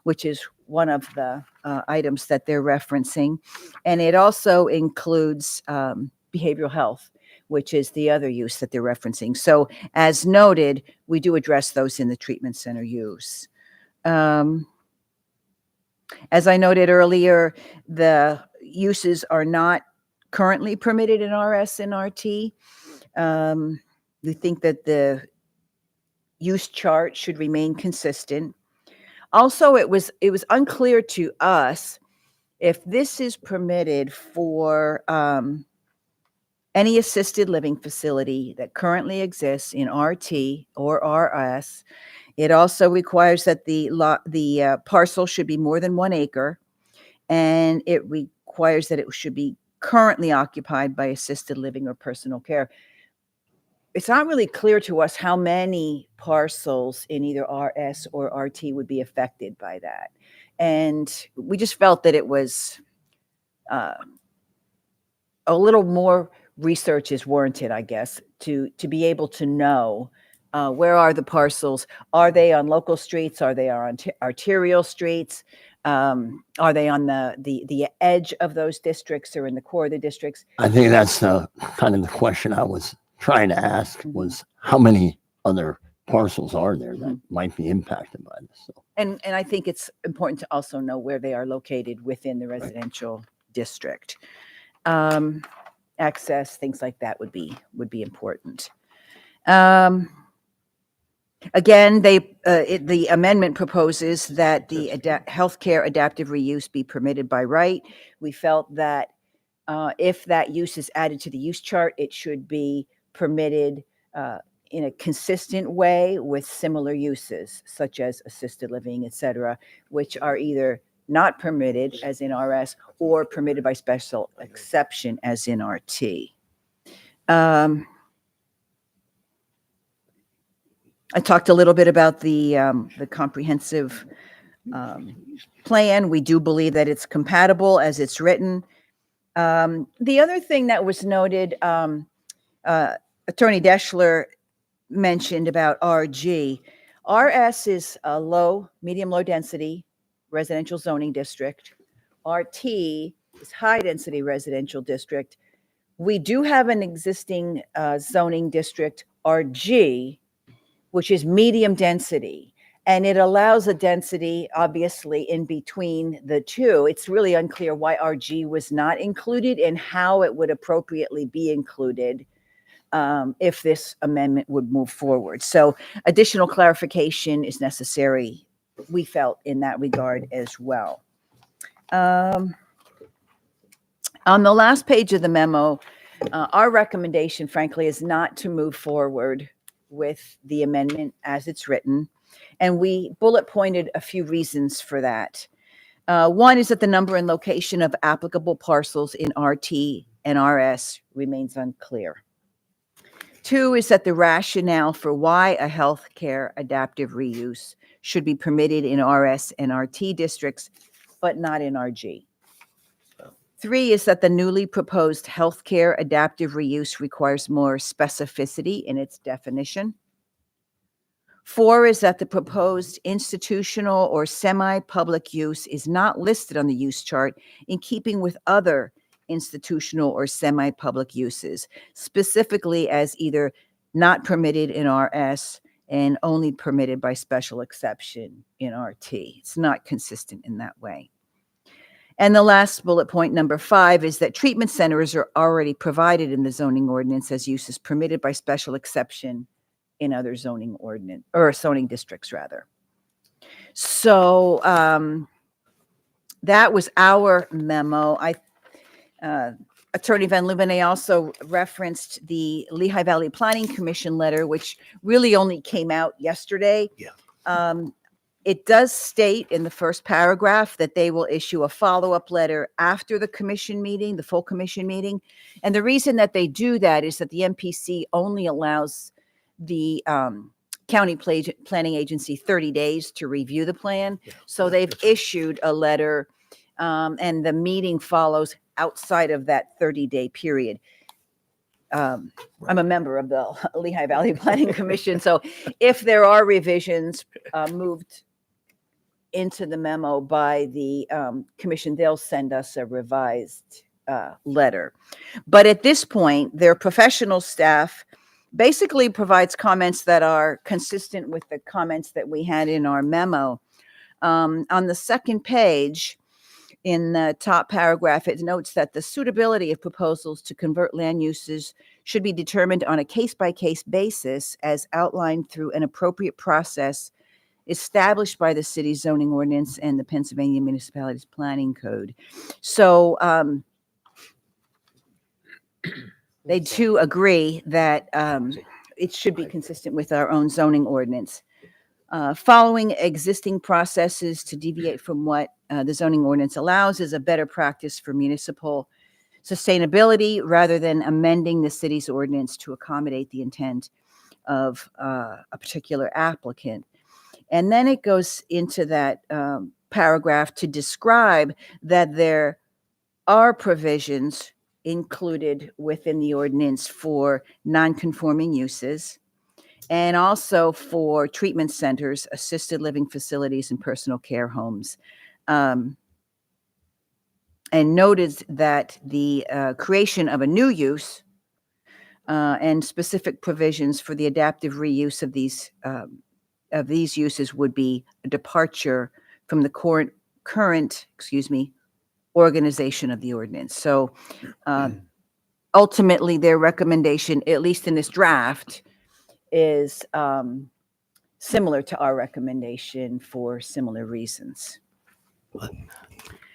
which is one of the items that they're referencing. And it also includes behavioral health, which is the other use that they're referencing. So as noted, we do address those in the treatment center use. As I noted earlier, the uses are not currently permitted in RS and RT. We think that the use chart should remain consistent. Also, it was unclear to us if this is permitted for any assisted living facility that currently exists in RT or RS. It also requires that the parcel should be more than 1 acre, and it requires that it should be currently occupied by assisted living or personal care. It's not really clear to us how many parcels in either RS or RT would be affected by that. And we just felt that it was a little more research is warranted, I guess, to be able to know where are the parcels. Are they on local streets? Are they on arterial streets? Are they on the edge of those districts or in the core of the districts? I think that's kind of the question I was trying to ask was how many other parcels are there that might be impacted by this? So. And I think it's important to also know where they are located within the residential district. Access, things like that would be important. Again, the amendment proposes that the healthcare adaptive reuse be permitted by right. We felt that if that use is added to the use chart, it should be permitted in a consistent way with similar uses, such as assisted living, et cetera, which are either not permitted, as in RS, or permitted by special exception, as in RT. I talked a little bit about the comprehensive plan. We do believe that it's compatible as it's written. The other thing that was noted, Attorney Deschler mentioned about RG. RS is a medium-low density residential zoning district. RT is high-density residential district. We do have an existing zoning district, RG, which is medium density, and it allows a density, obviously, in between the two. It's really unclear why RG was not included and how it would appropriately be included if this amendment would move forward. So additional clarification is necessary, we felt, in that regard as well. On the last page of the memo, our recommendation, frankly, is not to move forward with the amendment as it's written. And we bullet pointed a few reasons for that. One is that the number and location of applicable parcels in RT and RS remains unclear. Two is that the rationale for why a healthcare adaptive reuse should be permitted in RS and RT districts, but not in RG. Three is that the newly proposed healthcare adaptive reuse requires more specificity in its definition. Four is that the proposed institutional or semi-public use is not listed on the use chart in keeping with other institutional or semi-public uses, specifically as either not permitted in RS and only permitted by special exception in RT. It's not consistent in that way. And the last bullet point, number 5, is that treatment centers are already provided in the zoning ordinance as uses permitted by special exception in other zoning ordinance, or zoning districts rather. So that was our memo. Attorney Van Louvenay also referenced the Lehigh Valley Planning Commission letter, which really only came out yesterday. Yeah. It does state in the first paragraph that they will issue a follow-up letter after the commission meeting, the full commission meeting. And the reason that they do that is that the MPC only allows the county planning agency 30 days to review the plan. Yeah. So they've issued a letter, and the meeting follows outside of that 30-day period. I'm a member of the Lehigh Valley Planning Commission. So if there are revisions moved into the memo by the commission, they'll send us a revised letter. But at this point, their professional staff basically provides comments that are consistent with the comments that we had in our memo. On the second page, in the top paragraph, it notes that the suitability of proposals to convert land uses should be determined on a case-by-case basis as outlined through an appropriate process established by the city's zoning ordinance and the Pennsylvania Municipalities Planning Code. So they too agree that it should be consistent with our own zoning ordinance. Following existing processes to deviate from what the zoning ordinance allows is a better practice for municipal sustainability rather than amending the city's ordinance to accommodate the intent of a particular applicant. And then it goes into that paragraph to describe that there are provisions included within the ordinance for non-conforming uses and also for treatment centers, assisted living facilities, and personal care homes. And noted that the creation of a new use and specific provisions for the adaptive reuse of these uses would be a departure from the current organization of the ordinance. So ultimately, their recommendation, at least in this draft, is similar to our recommendation for similar reasons.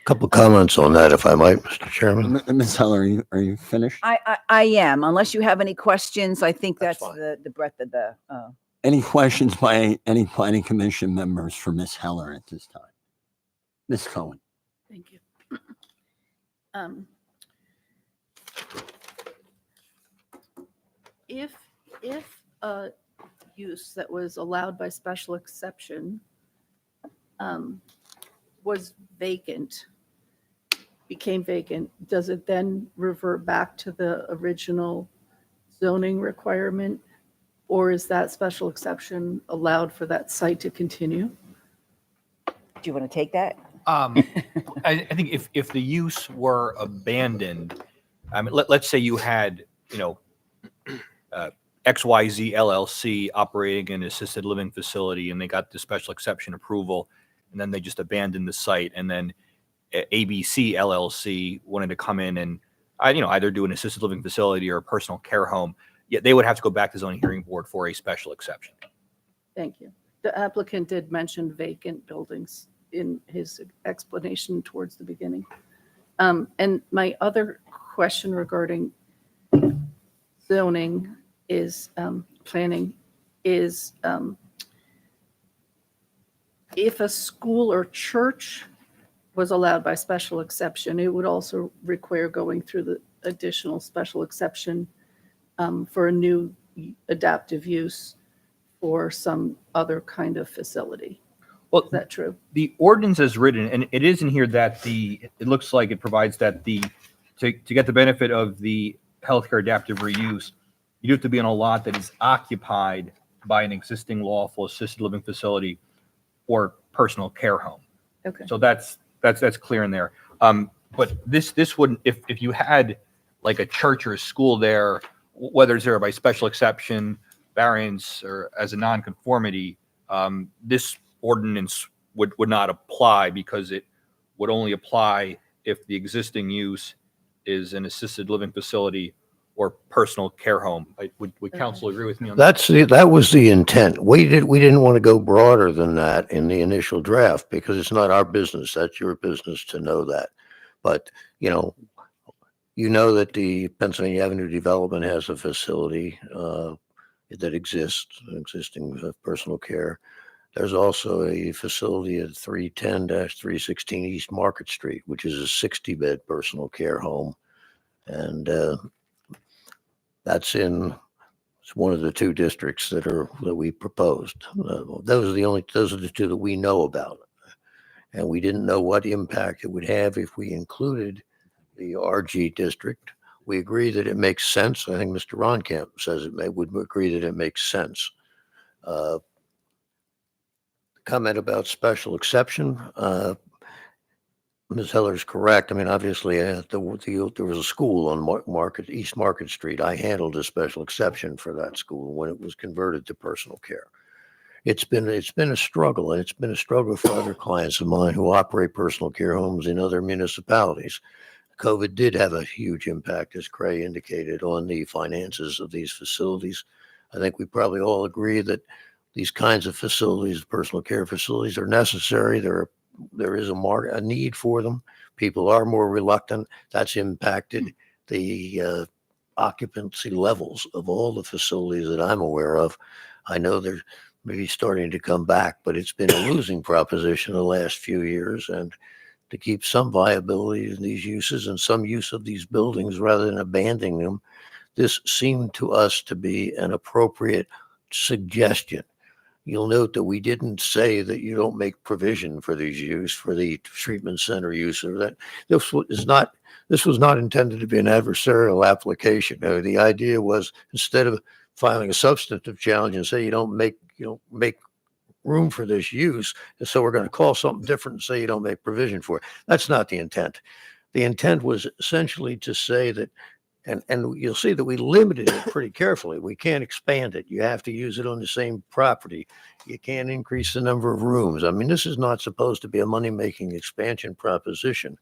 Couple of comments on that, if I might, Mr. Chairman. Ms. Heller, are you finished? I am, unless you have any questions. I think That's that's fine. the breadth of the, Any questions by any planning commission members for Ms. Heller at this time? Ms. Cohen? Thank you. If a use that was allowed by special exception was vacant, became vacant, does it then revert back to the original zoning requirement? Or is that special exception allowed for that site to continue? do you want to take that? I think if the use were abandoned, I mean, let's say you had, XYZ LLC operating an assisted living facility and they got the special exception approval and then they just abandoned the site, and then ABC LLC wanted to come in and, either do an assisted living facility or a personal care home. Yeah, they would have to go back to zoning hearing board for a special exception. Thank you. The applicant did mention vacant buildings in his explanation towards the beginning. And my other question regarding zoning is, planning is, if a school or church was allowed by special exception, it would also require going through the additional special exception for a new adaptive use for some other kind of facility. Well, Is that true? the ordinance is written, and it is in here that it looks like it provides that to get the benefit of the healthcare adaptive reuse, you have to be on a lot that is occupied by an existing lawful assisted living facility or personal care home. Okay. So that's clear in there. But this wouldn't, if you had like a church or a school there, whether it's there by special exception, variance, or as a nonconformity, this ordinance would not apply because it would only apply if the existing use is an assisted living facility or personal care home. Would council agree with me on that? That was the intent. We didn't want to go broader than that in the initial draft because it's not our business. That's your business to know that. But, you know that the Pennsylvania Avenue development has a facility that exists, existing personal care. There's also a facility at 310-316 East Market Street, which is a 60-bed personal care home. And it's one of the two districts that we proposed. Those are the two that we know about. And we didn't know what impact it would have if we included the RG district, we agree that it makes sense. I think Mr. Ronkamp says would agree that it makes sense. Comment about special exception. Ms. Heller's correct. I mean, obviously, there was a school on East Market Street. I handled a special exception for that school when it was converted to personal care. It's been a struggle, and it's been a struggle for other clients of mine who operate personal care homes in other municipalities. COVID did have a huge impact, as Cray indicated, on the finances of these facilities. I think we probably all agree that these kinds of facilities, personal care facilities, are necessary. There is a need for them. People are more reluctant. That's impacted the occupancy levels of all the facilities that I'm aware of. I know they're maybe starting to come back, but it's been a losing proposition the last few years. And to keep some viability in these uses and some use of these buildings rather than abandoning them, this seemed to us to be an appropriate suggestion. You'll note that we didn't say that you don't make provision for these use, for the treatment center use, or that this was not intended to be an adversarial application. The idea was, instead of filing a substantive challenge and say you don't make room for this use, and so we're going to call something different and say you don't make provision for it. That's not the intent. The intent was essentially to say that, and you'll see that we limited it pretty carefully. We can't expand it. You have to use it on the same property. You can't increase the number of rooms. I mean, this is not supposed to be a money-making expansion proposition.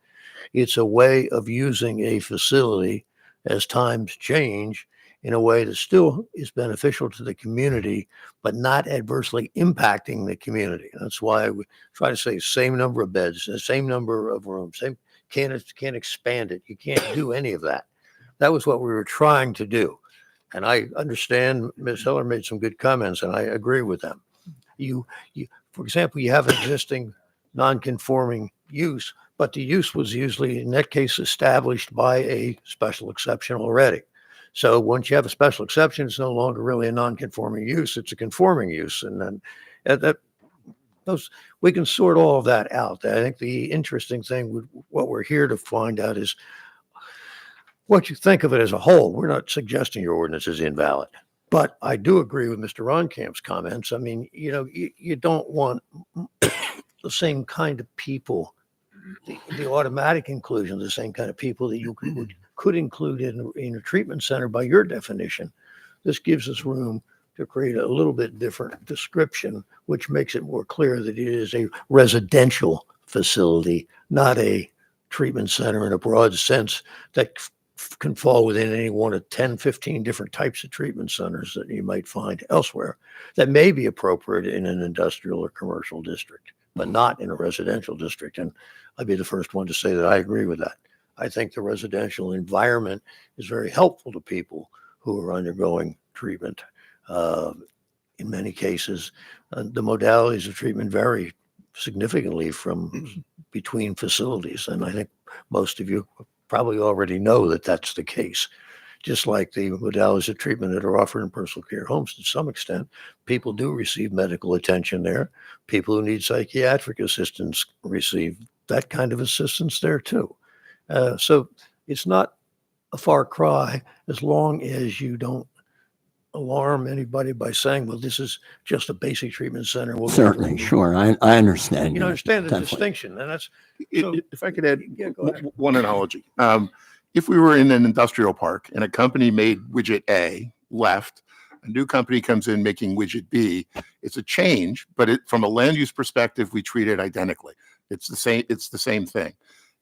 It's a way of using a facility as times change in a way that still is beneficial to the community, but not adversely impacting the community. That's why we try to say same number of beds, the same number of rooms, can't expand it. You can't do any of that. That was what we were trying to do. And I understand Ms. Heller made some good comments, and I agree with them. For example, you have an existing non-conforming use, but the use was usually, in that case, established by a special exception already. So once you have a special exception, it's no longer really a non-conforming use, it's a conforming use. And then we can sort all of that out. I think the interesting thing, what we're here to find out, is what you think of it as a whole. We're not suggesting your ordinance is invalid, but I do agree with Mr. Ronkamp's comments. I mean, you don't want the same kind of people, the automatic inclusion of the same kind of people that you could include in a treatment center by your definition. This gives us room to create a little bit different description, which makes it more clear that it is a residential facility, not a treatment center in a broad sense that can fall within any one of 10, 15 different types of treatment centers that you might find elsewhere that may be appropriate in an industrial or commercial district, but not in a residential district. And I'd be the first one to say that I agree with that. I think the residential environment is very helpful to people who are undergoing treatment. In many cases, the modalities of treatment vary significantly from between facilities. And I think most of you probably already know that that's the case. Just like the modalities of treatment that are offered in personal care homes, to some extent, people do receive medical attention there. People who need psychiatric assistance receive that kind of assistance there too. So it's not a far cry, as long as you don't alarm anybody by saying, well, this is just a basic treatment center. Certainly, sure. I understand. You understand the Definitely. distinction, and that's If I could add Yeah, go ahead. one analogy. If we were in an industrial park and a company made widget A, left, a new company comes in making widget B, it's a change, but from a land use perspective, we treat it identically. It's the same thing.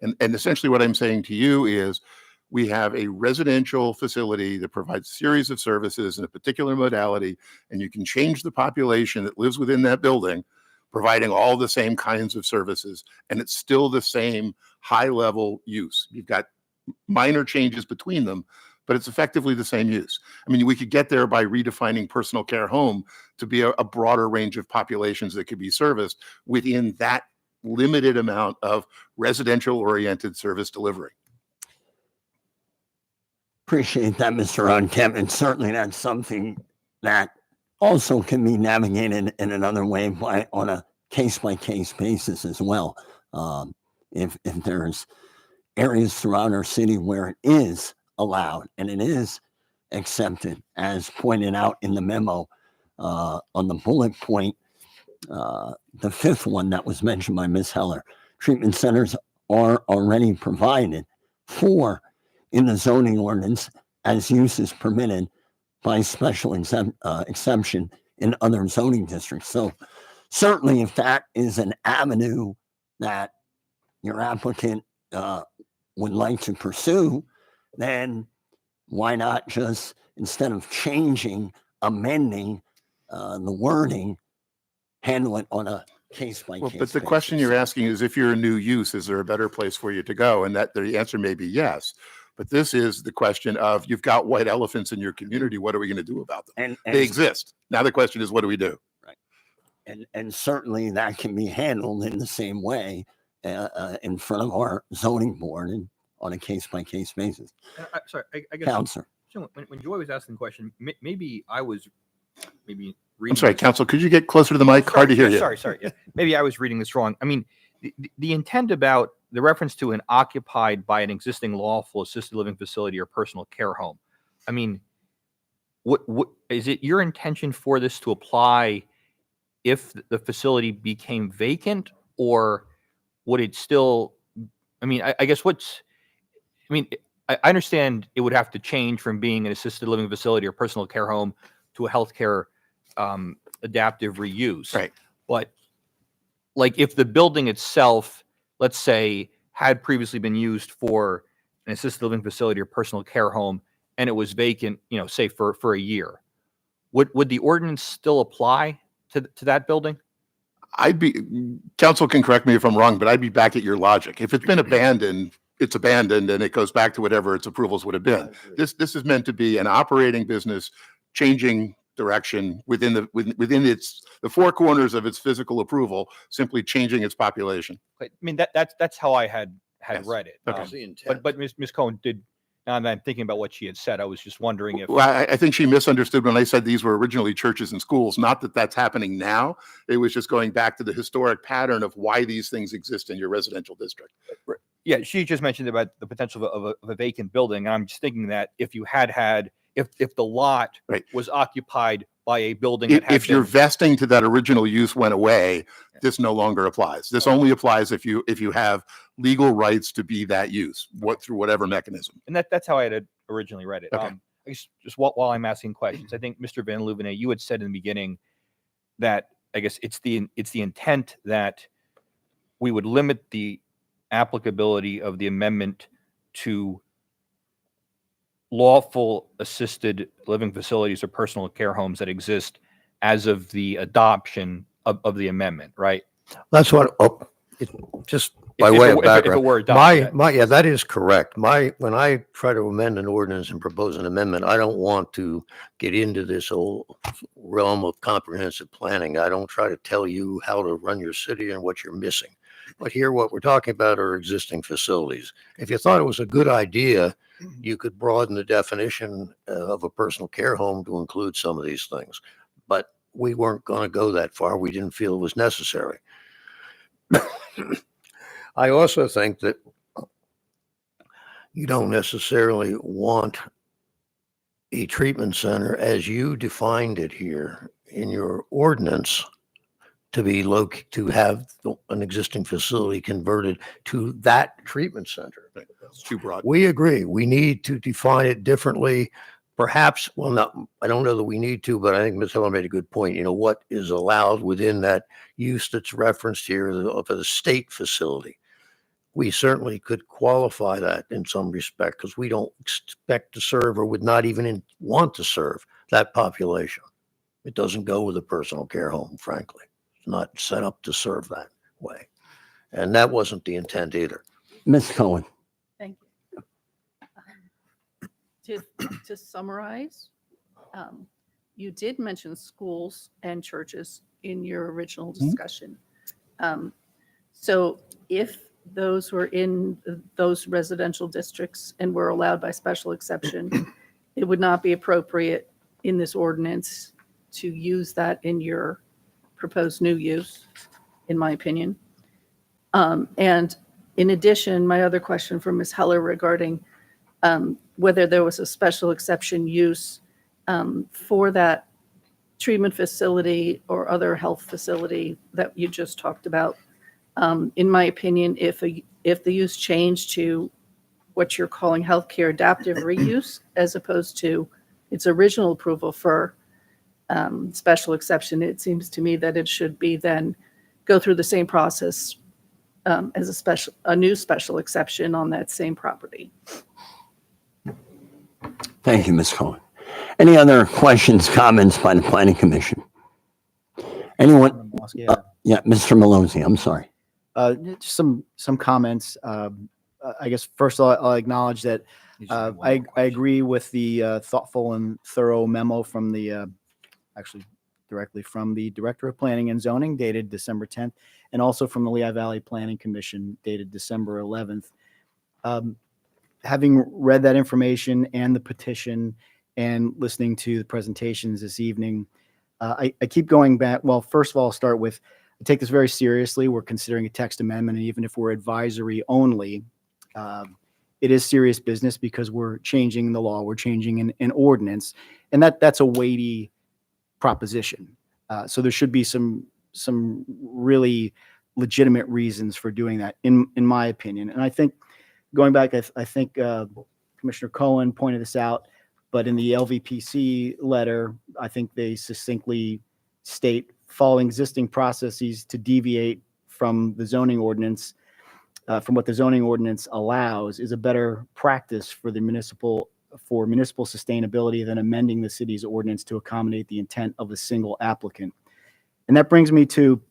And essentially what I'm saying to you is, we have a residential facility that provides a series of services in a particular modality, and you can change the population that lives within that building, providing all the same kinds of services, and it's still the same high-level use. You've got minor changes between them, but it's effectively the same use. I mean, we could get there by redefining personal care home to be a broader range of populations that could be serviced within that limited amount of residential-oriented service delivery. Appreciate that, Mr. Ronkamp, and certainly that's something that also can be navigated in another way on a case-by-case basis as well. If there's areas throughout our city where it is allowed, and it is accepted, as pointed out in the memo on the bullet point, the fifth one that was mentioned by Ms. Heller. Treatment centers are already provided for in the zoning ordinance as uses permitted by special exception in other zoning districts. So certainly if that is an avenue that your applicant would like to pursue, then why not just, instead of changing, amending the wording, handle it on a case by Well, case. but the question you're asking is, if you're a new use, is there a better place for you to go? And that the answer may be yes. But this is the question of, you've got white elephants in your community. What are we going to do about them? And They exist. Now the question is, what do we do? and certainly that can be handled in the same way in front of our zoning board and on a case by case basis. Sorry, I guess. Counselor. So when Joy was asking the question, maybe I was reading. I'm sorry, this- counsel, could you get closer to the mic? Hard to hear you. Sorry. Yeah. Maybe I was reading this wrong. I mean, the intent about the reference to an occupied by an existing lawful assisted living facility or personal care home. I mean, what is it your intention for this to apply if the facility became vacant, or would it still? I mean, I guess I understand it would have to change from being an assisted living facility or personal care home to a healthcare adaptive reuse. Right. But like if the building itself, let's say, had previously been used for an assisted living facility or personal care home and it was vacant, say for a year, would the ordinance still apply to that building? Counsel can correct me if I'm wrong, but I'd be back at your logic. If it's been abandoned, it's abandoned and it goes back to whatever its approvals would have been. This is meant to be an operating business changing direction within the four corners of its physical approval, simply changing its population. I mean, that's how I had Yes. read it. Okay. But Ms. Cohen did, now that I'm thinking about what she had said, I was just wondering if. Well, I think she misunderstood when I said these were originally churches and schools. Not that that's happening now. It was just going back to the historic pattern of why these things exist in your residential district. Yeah, she just mentioned about the potential of a vacant building. And I'm just thinking that if you if the lot Right. was occupied by a building that had If your been- vesting to that original use went away, this no longer applies. This only applies if you have legal rights to be that use, through whatever mechanism. and that's how I had originally read it. Okay. I guess just while I'm asking questions, I think Mr. Van Louvenet, you had said in the beginning that I guess it's the intent that we would limit the applicability of the amendment to lawful assisted living facilities or personal care homes that exist as of the adoption of the amendment, right? That's what, just by If way it of were- if it background. were adopted. Yeah, that is correct. When I try to amend an ordinance and propose an amendment, I don't want to get into this whole realm of comprehensive planning. I don't try to tell you how to run your city and what you're missing. But here, what we're talking about are existing facilities. If you thought it was a good idea, you could broaden the definition of a personal care home to include some of these things. But we weren't going to go that far. We didn't feel it was necessary. I also think that you don't necessarily want a treatment center as you defined it here in your ordinance to have an existing facility converted to that treatment center. It's too broad. We agree. We need to define it differently. Perhaps, I don't know that we need to, but I think Ms. Heller made a good point. What is allowed within that use that's referenced here of a state facility? We certainly could qualify that in some respect because we don't expect to serve or would not even want to serve that population. It doesn't go with a personal care home, frankly. It's not set up to serve that way. And that wasn't the intent either. Ms. Cohen. Thank you. To summarize, you did mention schools and churches in your original discussion. So if those were in those residential districts and were allowed by special exception, it would not be appropriate in this ordinance to use that in your proposed new use, in my opinion. And in addition, my other question for Ms. Heller regarding whether there was a special exception use for that treatment facility or other health facility that you just talked about. In my opinion, if the use changed to what you're calling healthcare adaptive reuse, as opposed to its original approval for special exception, it seems to me that it should be then go through the same process as a new special exception on that same property. Thank you, Ms. Cohen. Any other questions, comments by the Planning Commission? Anyone? Yeah. Yeah, Mr. Maloney, I'm sorry. Just some comments. I guess first I'll acknowledge that I agree with the thoughtful and thorough memo from the actually directly from the Director of Planning and Zoning dated December 10th, and also from the Lehigh Valley Planning Commission dated December 11th. Having read that information and the petition and listening to the presentations this evening, I keep going back. Well, first of all, I'll start with, I take this very seriously. We're considering a text amendment, and even if we're advisory only, it is serious business because we're changing the law. We're changing an ordinance, and that's a weighty proposition. So there should be some really legitimate reasons for doing that, in my opinion. And I think going back, I think Commissioner Cohen pointed this out, but in the LVPC letter, I think they succinctly state following existing processes to deviate from the zoning ordinance, from what the zoning ordinance allows, is a better practice for the municipal sustainability than amending the city's ordinance to accommodate the intent of a single applicant. And that brings me to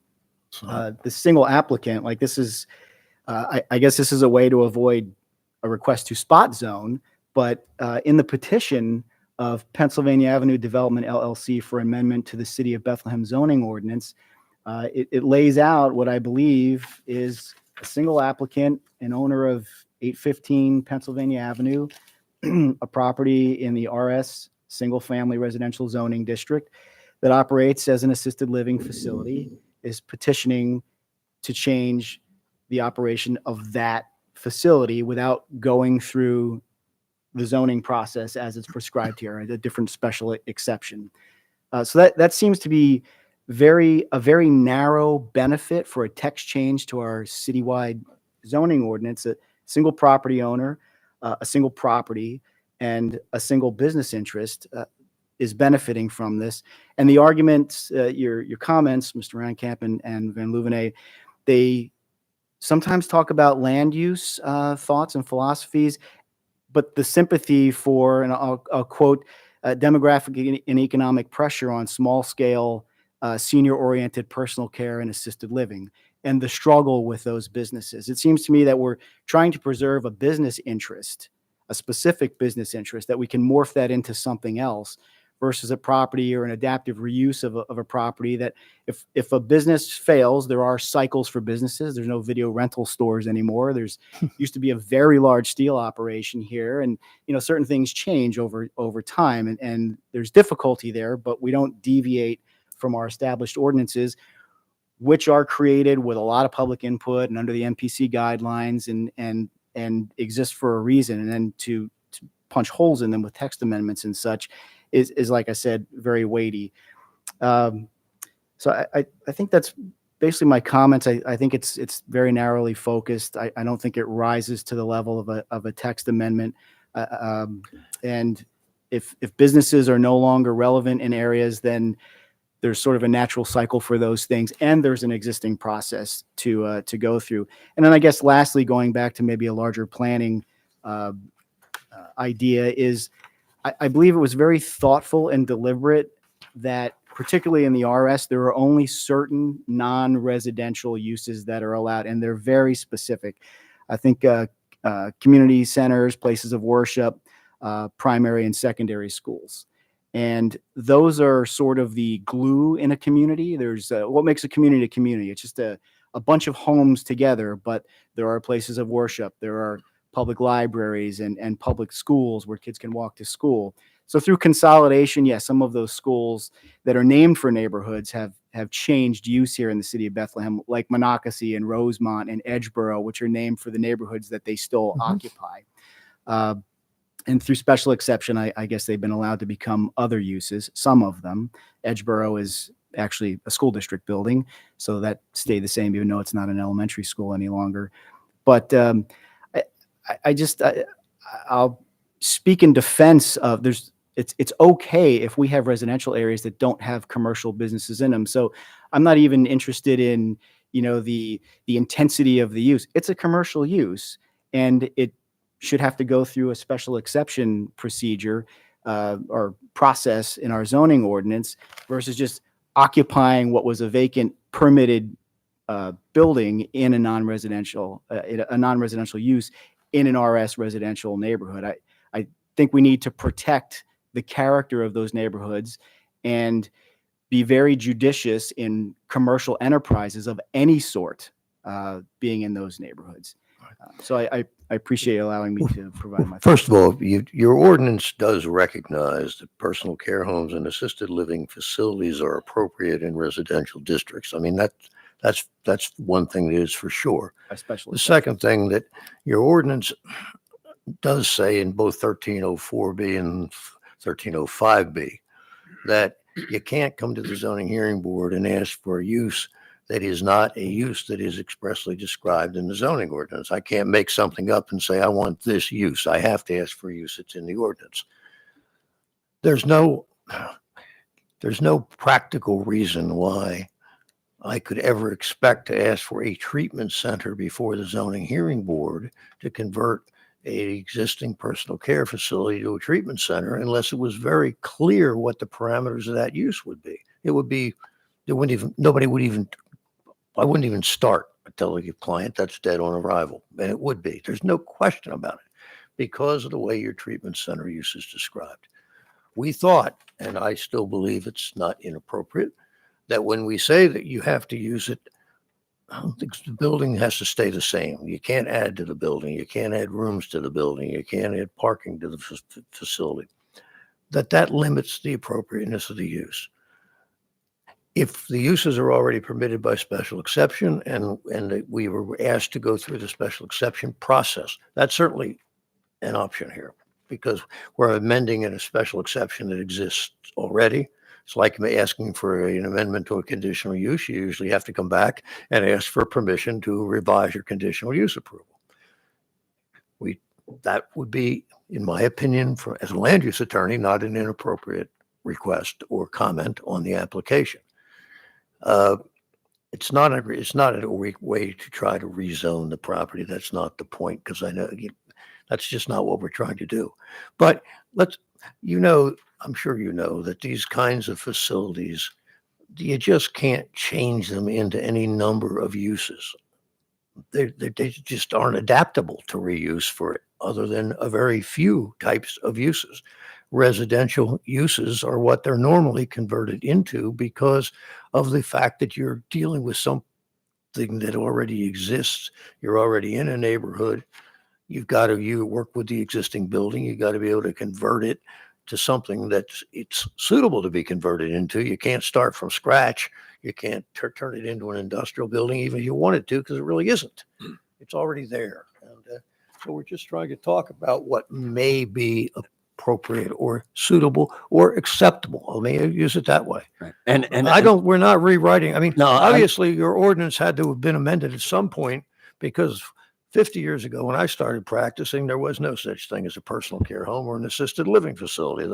the single applicant. Like, this is, I guess this is a way to avoid a request to spot zone, but in the petition of Pennsylvania Avenue Development LLC for amendment to the City of Bethlehem zoning ordinance, it lays out what I believe is a single applicant, an owner of 815 Pennsylvania Avenue, a property in the RS single family residential zoning district that operates as an assisted living facility, is petitioning to change the operation of that facility without going through the zoning process as it's prescribed here, a different special exception. So that seems to be a very narrow benefit for a text change to our citywide zoning ordinance. A single property owner, a single property, and a single business interest is benefiting from this. And the arguments, your comments, Mr. Rankamp and Van Louvenet, they sometimes talk about land use thoughts and philosophies, but the sympathy for, and I'll quote, demographic and economic pressure on small scale senior-oriented personal care and assisted living, and the struggle with those businesses. It seems to me that we're trying to preserve a business interest, a specific business interest, that we can morph that into something else versus a property or an adaptive reuse of a property that if a business fails, there are cycles for businesses. There's no video rental stores anymore. There's used to be a very large steel operation here, and certain things change over time, and there's difficulty there, but we don't deviate from our established ordinances, which are created with a lot of public input and under the MPC guidelines and exist for a reason. And then to punch holes in them with text amendments and such is like I said, very weighty. So I think that's basically my comments. I think it's very narrowly focused. I don't think it rises to the level of a text amendment. And if businesses are no longer relevant in areas, then there's sort of a natural cycle for those things, and there's an existing process to go through. And then I guess lastly, going back to maybe a larger planning idea, is I believe it was very thoughtful and deliberate that particularly in the RS, there are only certain non-residential uses that are allowed, and they're very specific. I think community centers, places of worship, primary and secondary schools. And those are sort of the glue in a community. There's what makes a community a community. It's just a bunch of homes together, but there are places of worship. There are public libraries and public schools where kids can walk to school. So through consolidation, yes, some of those schools that are named for neighborhoods have changed use here in the city of Bethlehem, like Monocacy and Rosemont and Edgeboro, which are named for the neighborhoods that they still occupy. And through special exception, I guess they've been allowed to become other uses, some of them. Edgeboro is actually a school district building, so that stayed the same, even though it's not an elementary school any longer. But I'll speak in defense of it's okay if we have residential areas that don't have commercial businesses in them. So I'm not even interested in, the intensity of the use. It's a commercial use, and it should have to go through a special exception procedure or process in our zoning ordinance versus just occupying what was a vacant permitted building in a non-residential use in an RS residential neighborhood. I think we need to protect the character of those neighborhoods and be very judicious in commercial enterprises of any sort being in those neighborhoods. So I appreciate allowing me to provide my. First of all, your ordinance does recognize that personal care homes and assisted living facilities are appropriate in residential districts. I mean, that's one thing that is for sure. Especially the second thing that your ordinance does say in both 1304B and 1305B that you can't come to the zoning hearing board and ask for a use that is not a use that is expressly described in the zoning ordinance. I can't make something up and say, I want this use. I have to ask for a use that's in the ordinance. There's no practical reason why I could ever expect to ask for a treatment center before the zoning hearing board to convert an existing personal care facility to a treatment center unless it was very clear what the parameters of that use would be. I wouldn't even start telling your client that's dead on arrival, and it would be. There's no question about it because of the way your treatment center use is described. We thought, and I still believe it's not inappropriate, that when we say that you have to use it, the building has to stay the same. You can't add to the building. You can't add rooms to the building. You can't add parking to the facility. That limits the appropriateness of the use. If the uses are already permitted by special exception and we were asked to go through the special exception process, that's certainly an option here because we're amending in a special exception that exists already. It's like asking for an amendment to a conditional use. You usually have to come back and ask for permission to revise your conditional use approval. That would be, in my opinion, as a land use attorney, not an inappropriate request or comment on the application. It's not a way to try to rezone the property. That's not the point because I know that's just not what we're trying to do. But I'm sure you know that these kinds of facilities, you just can't change them into any number of uses. They just aren't adaptable to reuse for it other than a very few types of uses. Residential uses are what they're normally converted into because of the fact that you're dealing with something that already exists. You're already in a neighborhood. You've got to work with the existing building. You've got to be able to convert it to something that's it's suitable to be converted into. You can't start from scratch. You can't turn it into an industrial building even if you wanted to because it really isn't. It's already there. And so we're just trying to talk about what may be appropriate or suitable or acceptable. Let me use it that way. Right. We're not rewriting. I mean, No, obviously your ordinance had to have been amended at some point because 50 years ago, when I started practicing, there was no such thing as a personal care home or an assisted living facility.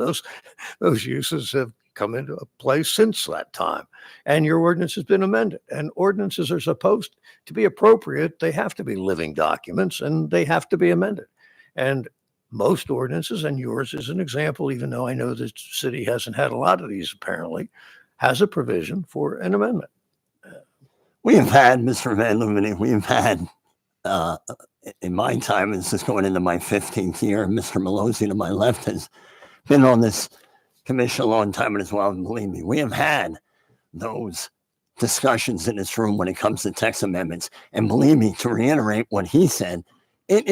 Those uses have come into play since that time. And your ordinance has been amended. And ordinances are supposed to be appropriate. They have to be living documents and they have to be amended. And most ordinances, and yours is an example, even though I know the city hasn't had a lot of these apparently, has a provision for an amendment. We have had, Mr. Van Lumini, we have had in my time, this is going into my 15th year, Mr. Malozzi to my left has been on this commission a long time as well. And believe me, we have had those discussions in this room when it comes to text amendments. And believe me, to reiterate what he said, it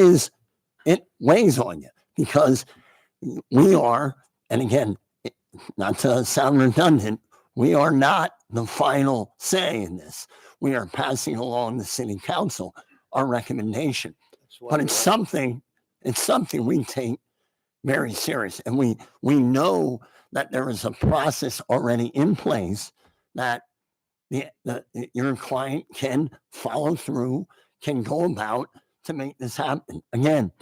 weighs on you because we are, and again, not to sound redundant, we are not the final say in this. We are passing along the city council our recommendation, but it's something we take very serious. And we know that there is a process already in place that your client can follow through, can go about to make this happen. Again,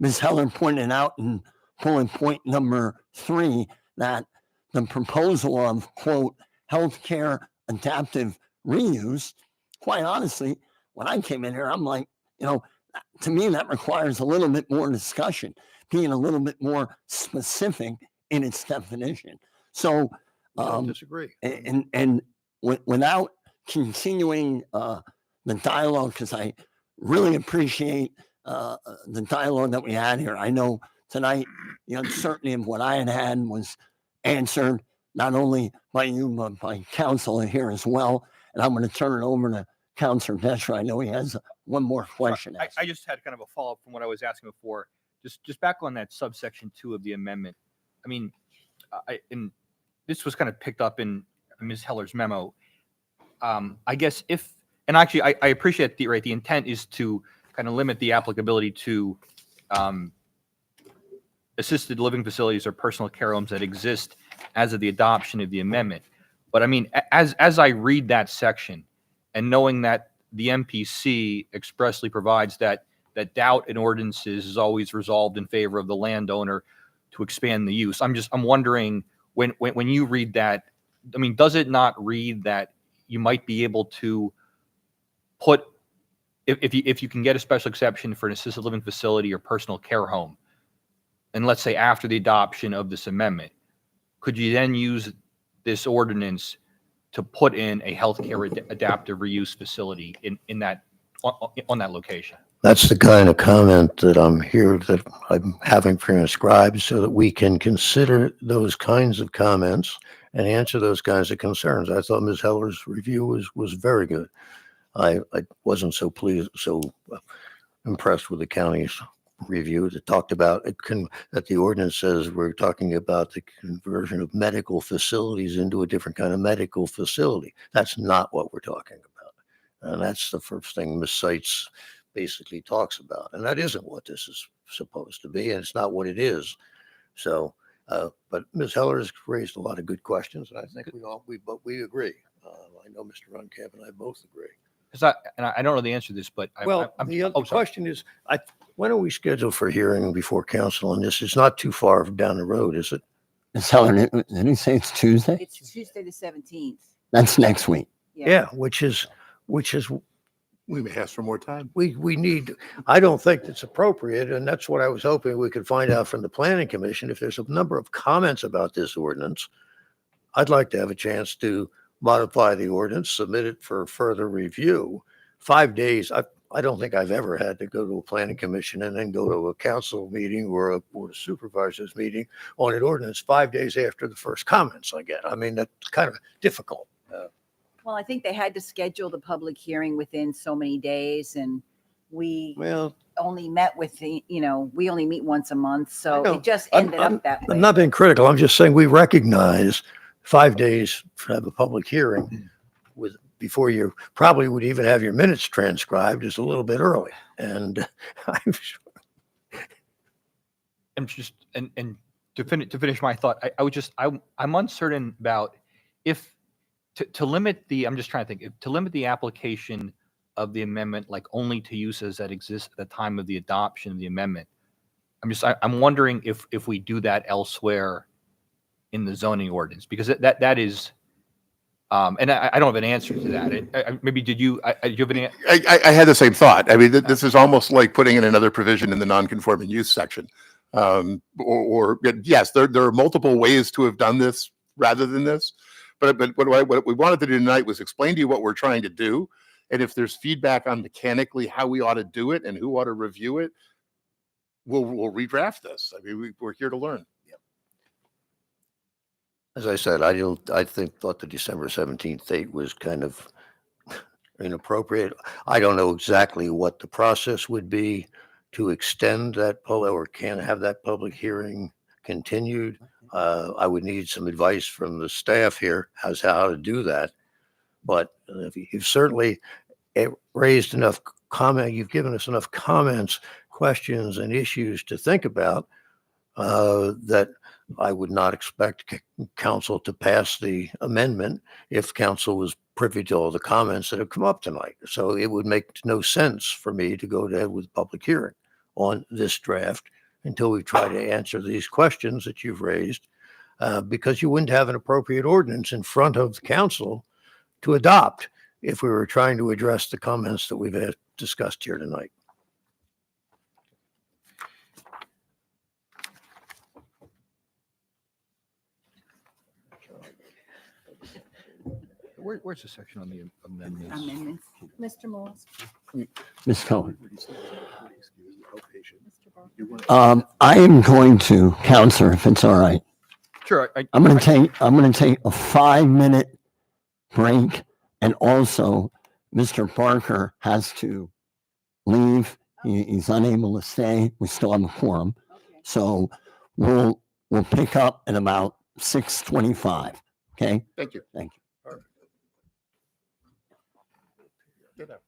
Ms. Heller pointed out in bullet point number 3 that the proposal of, quote, healthcare adaptive reuse, quite honestly, when I came in here, I'm like, to me, that requires a little bit more discussion, being a little bit more specific in its definition. So, Don't disagree. and without continuing the dialogue, because I really appreciate the dialogue that we had here. I know tonight the uncertainty of what I had was answered not only by you, but by counsel here as well. And I'm going to turn it over to Councilor Desher. I know he has one more question. I just had kind of a follow-up from what I was asking before. Just back on that subsection 2 of the amendment. I mean, and this was kind of picked up in Ms. Heller's memo. I guess and actually I appreciate the intent is to kind of limit the applicability to assisted living facilities or personal care homes that exist as of the adoption of the amendment. But I mean, as I read that section and knowing that the MPC expressly provides that doubt in ordinances is always resolved in favor of the landowner to expand the use. I'm wondering when you read that, I mean, does it not read that you might be able to put, if you can get a special exception for an assisted living facility or personal care home, and let's say after the adoption of this amendment, could you then use this ordinance to put in a healthcare adaptive reuse facility in that on that location? That's the kind of comment that I'm having transcribed so that we can consider those kinds of comments and answer those kinds of concerns. I thought Ms. Heller's review was very good. I wasn't so impressed with the county's review that talked about that the ordinance says we're talking about the conversion of medical facilities into a different kind of medical facility. That's not what we're talking about. And that's the first thing Ms. Seitz basically talks about. And that isn't what this is supposed to be, and it's not what it is. So, but Ms. Heller has raised a lot of good questions, and I think we agree. I know Mr. Runkamp and I both agree. Because I don't know the answer to this, but The other question is, when are we scheduled for hearing before council on this? It's not too far down the road, is it? Ms. Heller, did he say it's Tuesday? It's Tuesday the 17th. That's next week. Yeah, which is We may ask for more time. we need, I don't think it's appropriate, and that's what I was hoping we could find out from the planning commission. If there's a number of comments about this ordinance, I'd like to have a chance to modify the ordinance, submit it for further review. 5 days, I don't think I've ever had to go to a planning commission and then go to a council meeting or a board of supervisors meeting on an ordinance 5 days after the first comments I get. I mean, that's kind of difficult. Well, I think they had to schedule the public hearing within so many days, and we Well, only met with we only meet once a month, so know. it just I'm- ended up that way. I'm not being critical. I'm just saying we recognize 5 days to have a public hearing before you probably would even have your minutes transcribed is a little bit early. And I'm sure. And to finish my thought, I'm uncertain about if to limit the, I'm just trying to think, to limit the application of the amendment, like only to uses that exist at the time of the adoption of the amendment. I'm wondering if we do that elsewhere in the zoning ordinance, because that is, and I don't have an answer to that. Maybe do you have any? I had the same thought. I mean, this is almost like putting in another provision in the non-conforming use section. Or yes, there are multiple ways to have done this rather than this. But what we wanted to do tonight was explain to you what we're trying to do. And if there's feedback on mechanically how we ought to do it and who ought to review it, we'll redraft this. I mean, we're here to learn. As I said, thought the December 17th date was kind of inappropriate. I don't know exactly what the process would be to extend that or can have that public hearing continued. I would need some advice from the staff here as to how to do that. But you've certainly raised enough comment. You've given us enough comments, questions, and issues to think about. that I would not expect council to pass the amendment if council was privy to all the comments that have come up tonight. So it would make no sense for me to go ahead with public hearing on this draft until we try to answer these questions that you've raised, because you wouldn't have an appropriate ordinance in front of the council to adopt if we were trying to address the comments that we've discussed here tonight. Where's the section on the amendments? Amendments. Mr. Moss. Ms. Cohen. Mr. Barker. I am going to, Counselor, if it's all right. Sure. I'm going to take a 5-minute break, and also Mr. Barker has to leave. He's unable to stay. We still have a quorum. So we'll pick up at about 6:25. Okay? Thank you. Thank you. Ditto.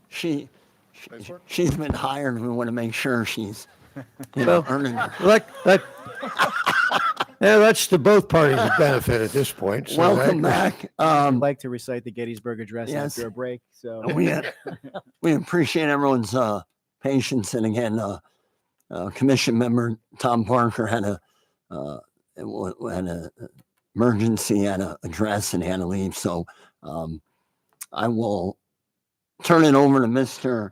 she, Nice work. she's been hired. We want to make sure she's, earning her. Yeah, that's to both parties' benefit at this point. So Welcome that- back. I'd like to recite the Gettysburg Address yes. after a break, so. We appreciate everyone's patience. And again, Commission member Tom Parker had a emergency, had a address, and had to leave. So I will turn it over to Mr.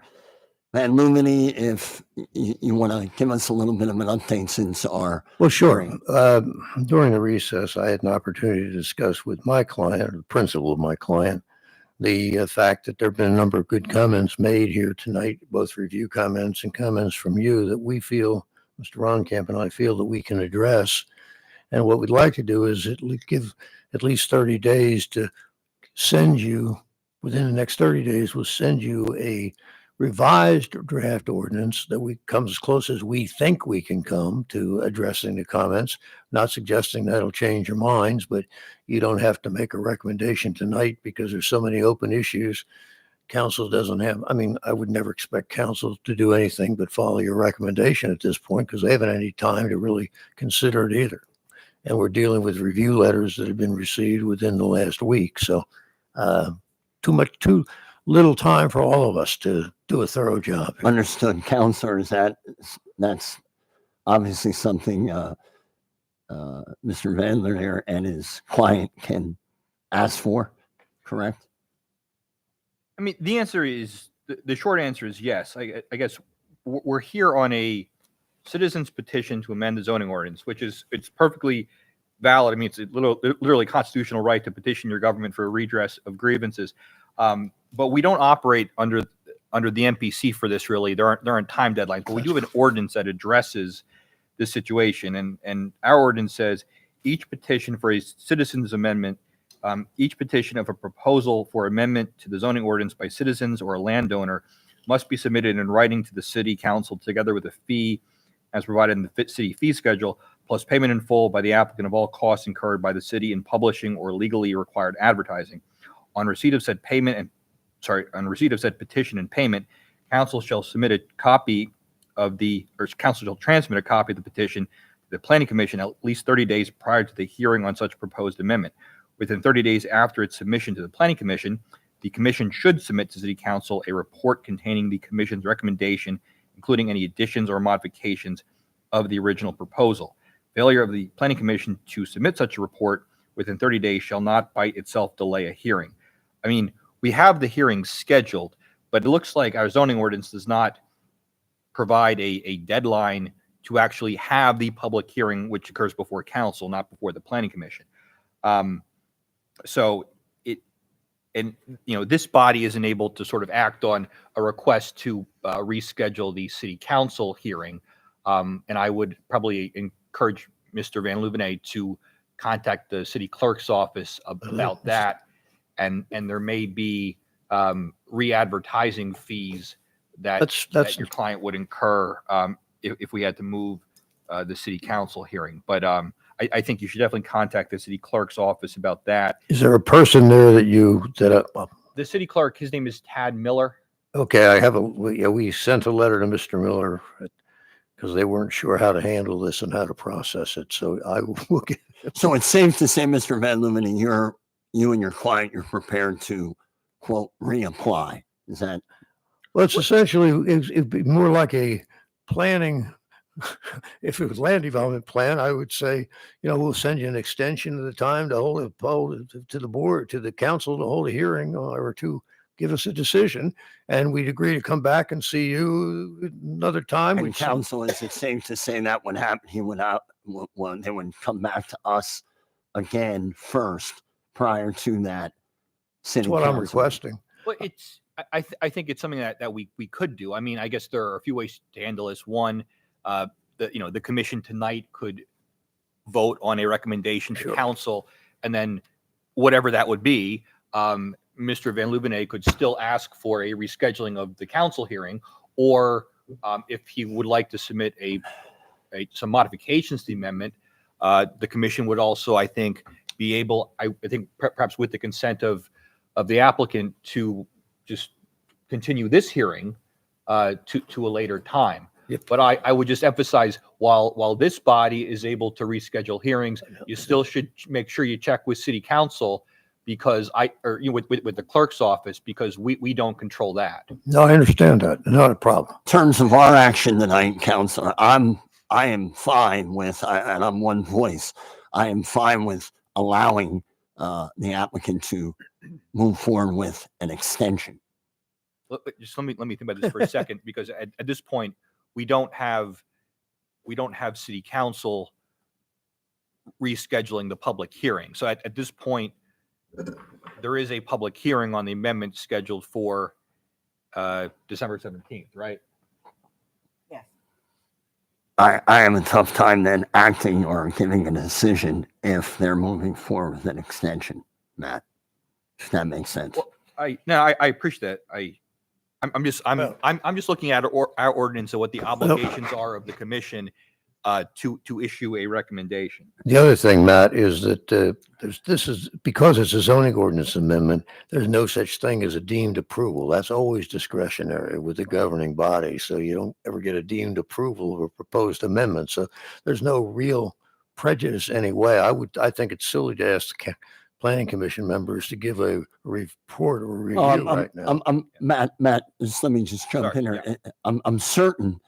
Van Lumini if you want to give us a little bit of an update since our Well, sure. hearing. During the recess, I had an opportunity to discuss with my client, or the principal of my client, the fact that there have been a number of good comments made here tonight, both review comments and comments from you that we feel, Mr. Ronkamp and I feel that we can address. And what we'd like to do is give at least 30 days to send you, within the next 30 days, we'll send you a revised draft ordinance that we come as close as we think we can come to addressing the comments. Not suggesting that'll change your minds, but you don't have to make a recommendation tonight because there's so many open issues. Council doesn't have, I mean, I would never expect council to do anything but follow your recommendation at this point because they haven't had any time to really consider it either. And we're dealing with review letters that have been received within the last week. So too little time for all of us to do a thorough job. Understood, counselors. That's obviously something Mr. Van Leer and his client can ask for, correct? I mean, the answer is, the short answer is yes. I guess we're here on a citizen's petition to amend the zoning ordinance, which is, it's perfectly valid. I mean, it's a literally constitutional right to petition your government for a redress of grievances. But we don't operate under the MPC for this, really. There aren't time deadlines, but we do have an ordinance that addresses this situation. And our ordinance says each petition for a citizen's amendment, each petition of a proposal for amendment to the zoning ordinance by citizens or a landowner must be submitted in writing to the city council together with a fee as provided in the city fee schedule, plus payment in full by the applicant of all costs incurred by the city in publishing or legally required advertising. On receipt of said petition and payment, council shall submit a copy of council shall transmit a copy of the petition to the planning commission at least 30 days prior to the hearing on such proposed amendment. Within 30 days after its submission to the planning commission, the commission should submit to city council a report containing the commission's recommendation, including any additions or modifications of the original proposal. Failure of the planning commission to submit such a report within 30 days shall not by itself delay a hearing. I mean, we have the hearing scheduled, but it looks like our zoning ordinance does not provide a deadline to actually have the public hearing, which occurs before council, not before the planning commission. So this body isn't able to sort of act on a request to reschedule the city council hearing. And I would probably encourage Mr. Van Luvenet to contact the city clerk's office about that. And there may be re-advertising fees that your client would incur if we had to move the city council hearing. But I think you should definitely contact the city clerk's office about that. Is there a person there The city clerk, his name is Tad Miller. okay, we sent a letter to Mr. Miller because they weren't sure how to handle this and how to process it. So I will get. So it's safe to say, Mr. Van Lumini, you and your client, you're prepared to, quote, reapply. Is that? Well, it's essentially, it'd be more like a planning. If it was land development plan, I would say, we'll send you an extension of the time to hold to the board, to the council to hold a hearing or to give us a decision. And we'd agree to come back and see you another time. And council, is it safe to say that would happen? They would come back to us again first prior to that city That's what I'm council. requesting. Well, I think it's something that we could do. I mean, I guess there are a few ways to handle this. One, the commission tonight could vote on a recommendation to council, and then whatever that would be, Mr. Van Luvenet could still ask for a rescheduling of the council hearing, or if he would like to submit some modifications to the amendment, the commission would also, I think, be able, I think perhaps with the consent of the applicant, to just continue this hearing to a later time. Yep. But I would just emphasize, while this body is able to reschedule hearings, you still should make sure you check with city council because with the clerk's office, because we don't control that. No, I understand that. Not a problem. In terms of our action tonight, Counselor, I am fine with, and I'm one voice, I am fine with allowing the applicant to move forward with an extension. Just let me think about this for a second, because at this point, we don't have city council rescheduling the public hearing. So at this point, there is a public hearing on the amendment scheduled for December 17th, right? Yes. I have a tough time then acting or giving a decision if they're moving forward with an extension, Matt. If that makes sense. Well, I appreciate that. I'm just looking at our ordinance and what the obligations are of the commission to issue a recommendation. The other thing, Matt, is that this is because it's a zoning ordinance amendment. There's no such thing as a deemed approval. That's always discretionary with the governing body. So you don't ever get a deemed approval of a proposed amendment. So there's no real prejudice anyway. I think it's silly to ask the planning commission members to give a report or review right now. Matt, just let me just jump Sorry, in here. I'm certain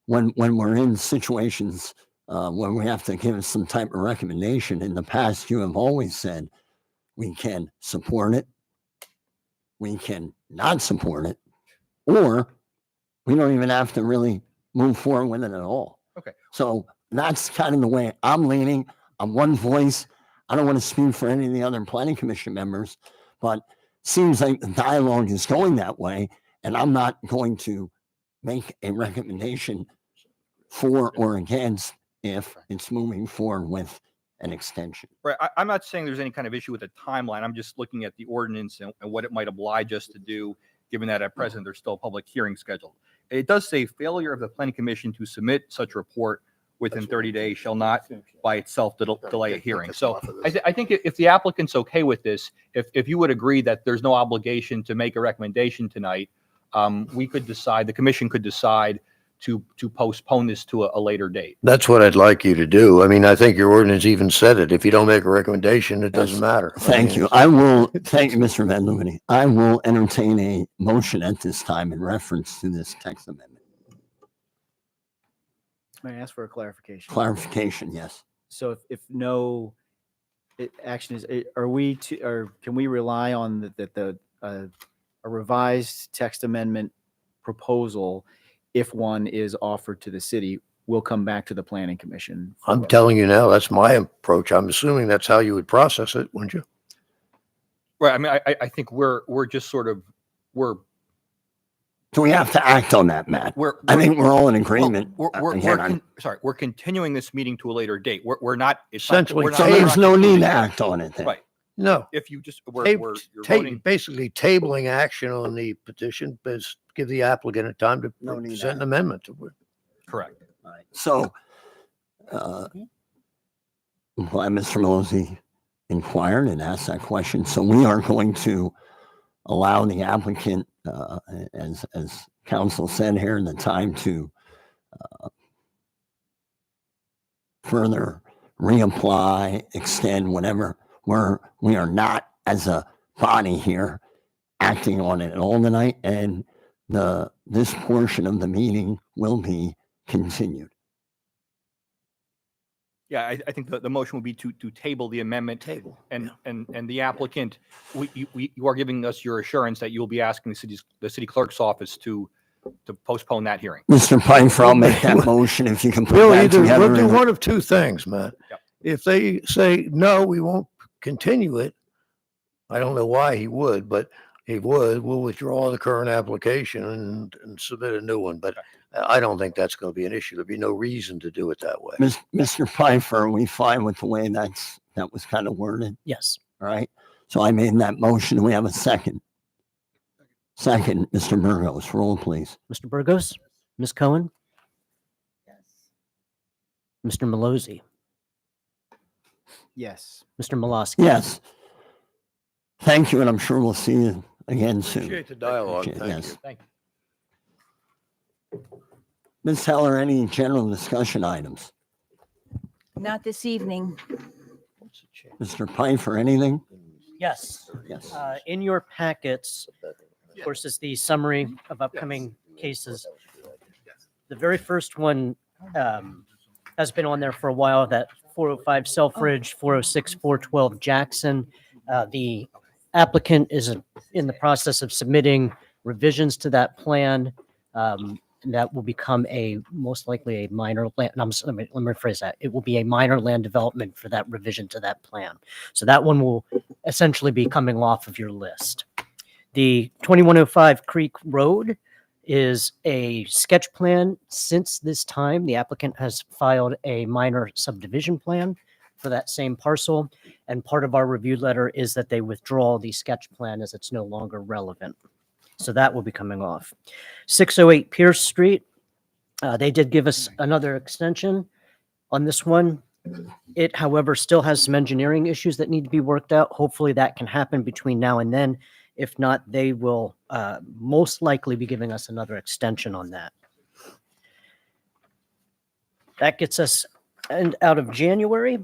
when we're in situations when we have to give some type of recommendation, in the past, you have always said we can support it, we can not support it, or we don't even have to really move forward with it at all. Okay. So that's kind of the way I'm leaning. I'm one voice. I don't want to speak for any of the other planning commission members, but seems like the dialogue is going that way, and I'm not going to make a recommendation for or against if it's moving forward with an extension. Right. I'm not saying there's any kind of issue with the timeline. I'm just looking at the ordinance and what it might oblige us to do, given that at present there's still a public hearing scheduled. It does say failure of the planning commission to submit such report within 30 days shall not by itself delay a hearing. So I think if the applicant's okay with this, if you would agree that there's no obligation to make a recommendation tonight, we could decide, the commission could decide to postpone this to a later date. That's what I'd like you to do. I mean, I think your ordinance even said it. If you don't make a recommendation, it doesn't matter. Thank you. I will, thank you, Mr. Van Luminy. I will entertain a motion at this time in reference to this text amendment. May I ask for a clarification? Clarification, yes. So if no action is, are we to, or can we rely on a revised text amendment proposal, if one is offered to the city, will come back to the planning commission? I'm telling you now, that's my approach. I'm assuming that's how you would process it, wouldn't you? Right. I mean, I think we're just sort of, Do we have to act on that, Matt? I think we're all in agreement. We're continuing this meeting to a later date. We're not. It's Essentially, not, So there's no need to act on it then. Right. No. If you just, you're voting. Basically tabling action on the petition, but give the applicant a time to No need to present an amendment to it. Correct. So, glad Mr. Malozzi inquired and asked that question. So we are going to allow the applicant, as council said here, the time to further reapply, extend, whatever. We are not, as a body here, acting on it at all tonight, and this portion of the meeting will be continued. Yeah, I think the motion would be to table the amendment. And the applicant, you are giving us your assurance that you'll be asking the city clerk's office to postpone that hearing. Mr. Pfeiffer, I'll make that motion if you can put We'll that either, together. we'll do in- one of two things, Matt. Yep. If they say, no, we won't continue it, I don't know why he would, but he would, we'll withdraw the current application and submit a new one. But I don't think that's going to be an issue. There'd be no reason to do it that way. Mr. Pfeiffer, are we fine with the way that was kind of worded? Yes. All right. So I made that motion. We have a second. Second, Mr. Burgos, roll please. Mr. Burgos, Ms. Cohen, Mr. Malozzi, Yes. Mr. Malosky. Yes. Thank you, and I'm sure we'll see you again soon. Appreciate the dialogue. Appreciate- Thank yes. you. Thank you. Ms. Heller, any general discussion items? Not this evening. Mr. Pfeiffer, anything? Yes. Yes. In your packets, of course, is the summary of upcoming cases. The very first one has been on there for a while, that 405 Selfridge, 406, 412 Jackson. The applicant is in the process of submitting revisions to that plan. And that will become most likely a minor land, let me rephrase that. It will be a minor land development for that revision to that plan. So that one will essentially be coming off of your list. The 2105 Creek Road is a sketch plan. Since this time, the applicant has filed a minor subdivision plan for that same parcel. And part of our review letter is that they withdraw the sketch plan as it's no longer relevant. So that will be coming off. 608 Pierce Street, they did give us another extension on this one. It, however, still has some engineering issues that need to be worked out. Hopefully that can happen between now and then. If not, they will most likely be giving us another extension on that. That gets us out of January.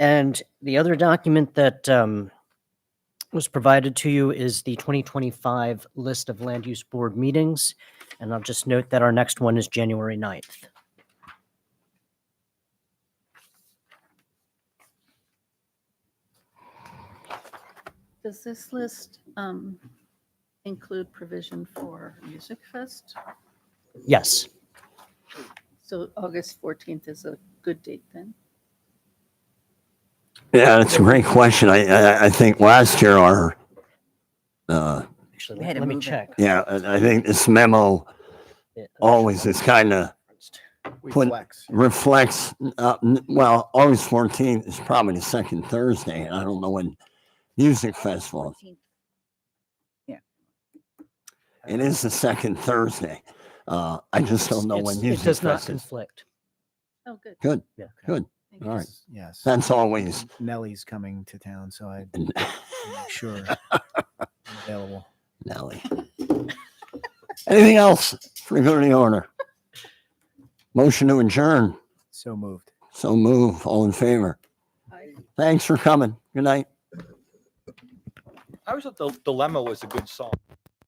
And the other document that was provided to you is the 2025 list of land use board meetings. And I'll just note that our next one is January 9th. Does this list include provision for Music Fest? Yes. So August 14th is a good date then? Yeah, that's a great question. I think last year our, Actually, We had to let me move it. check. yeah, I think this memo always is kind of reflects, well, August 14th is probably the second Thursday. And I don't know when Music Festival. 14th. It is the second Thursday. I just don't know when It Music does not Fest is. conflict. Oh, good. Good, Yeah. good. Thank All you. right. Yes. That's always, Nellie's coming to town, so I and make sure I'm available. Nelly. Anything else for the good of the order? Motion to adjourn. So moved. So move. All in favor. Aye. Thanks for coming. Good night. I always thought the dilemma was a good song.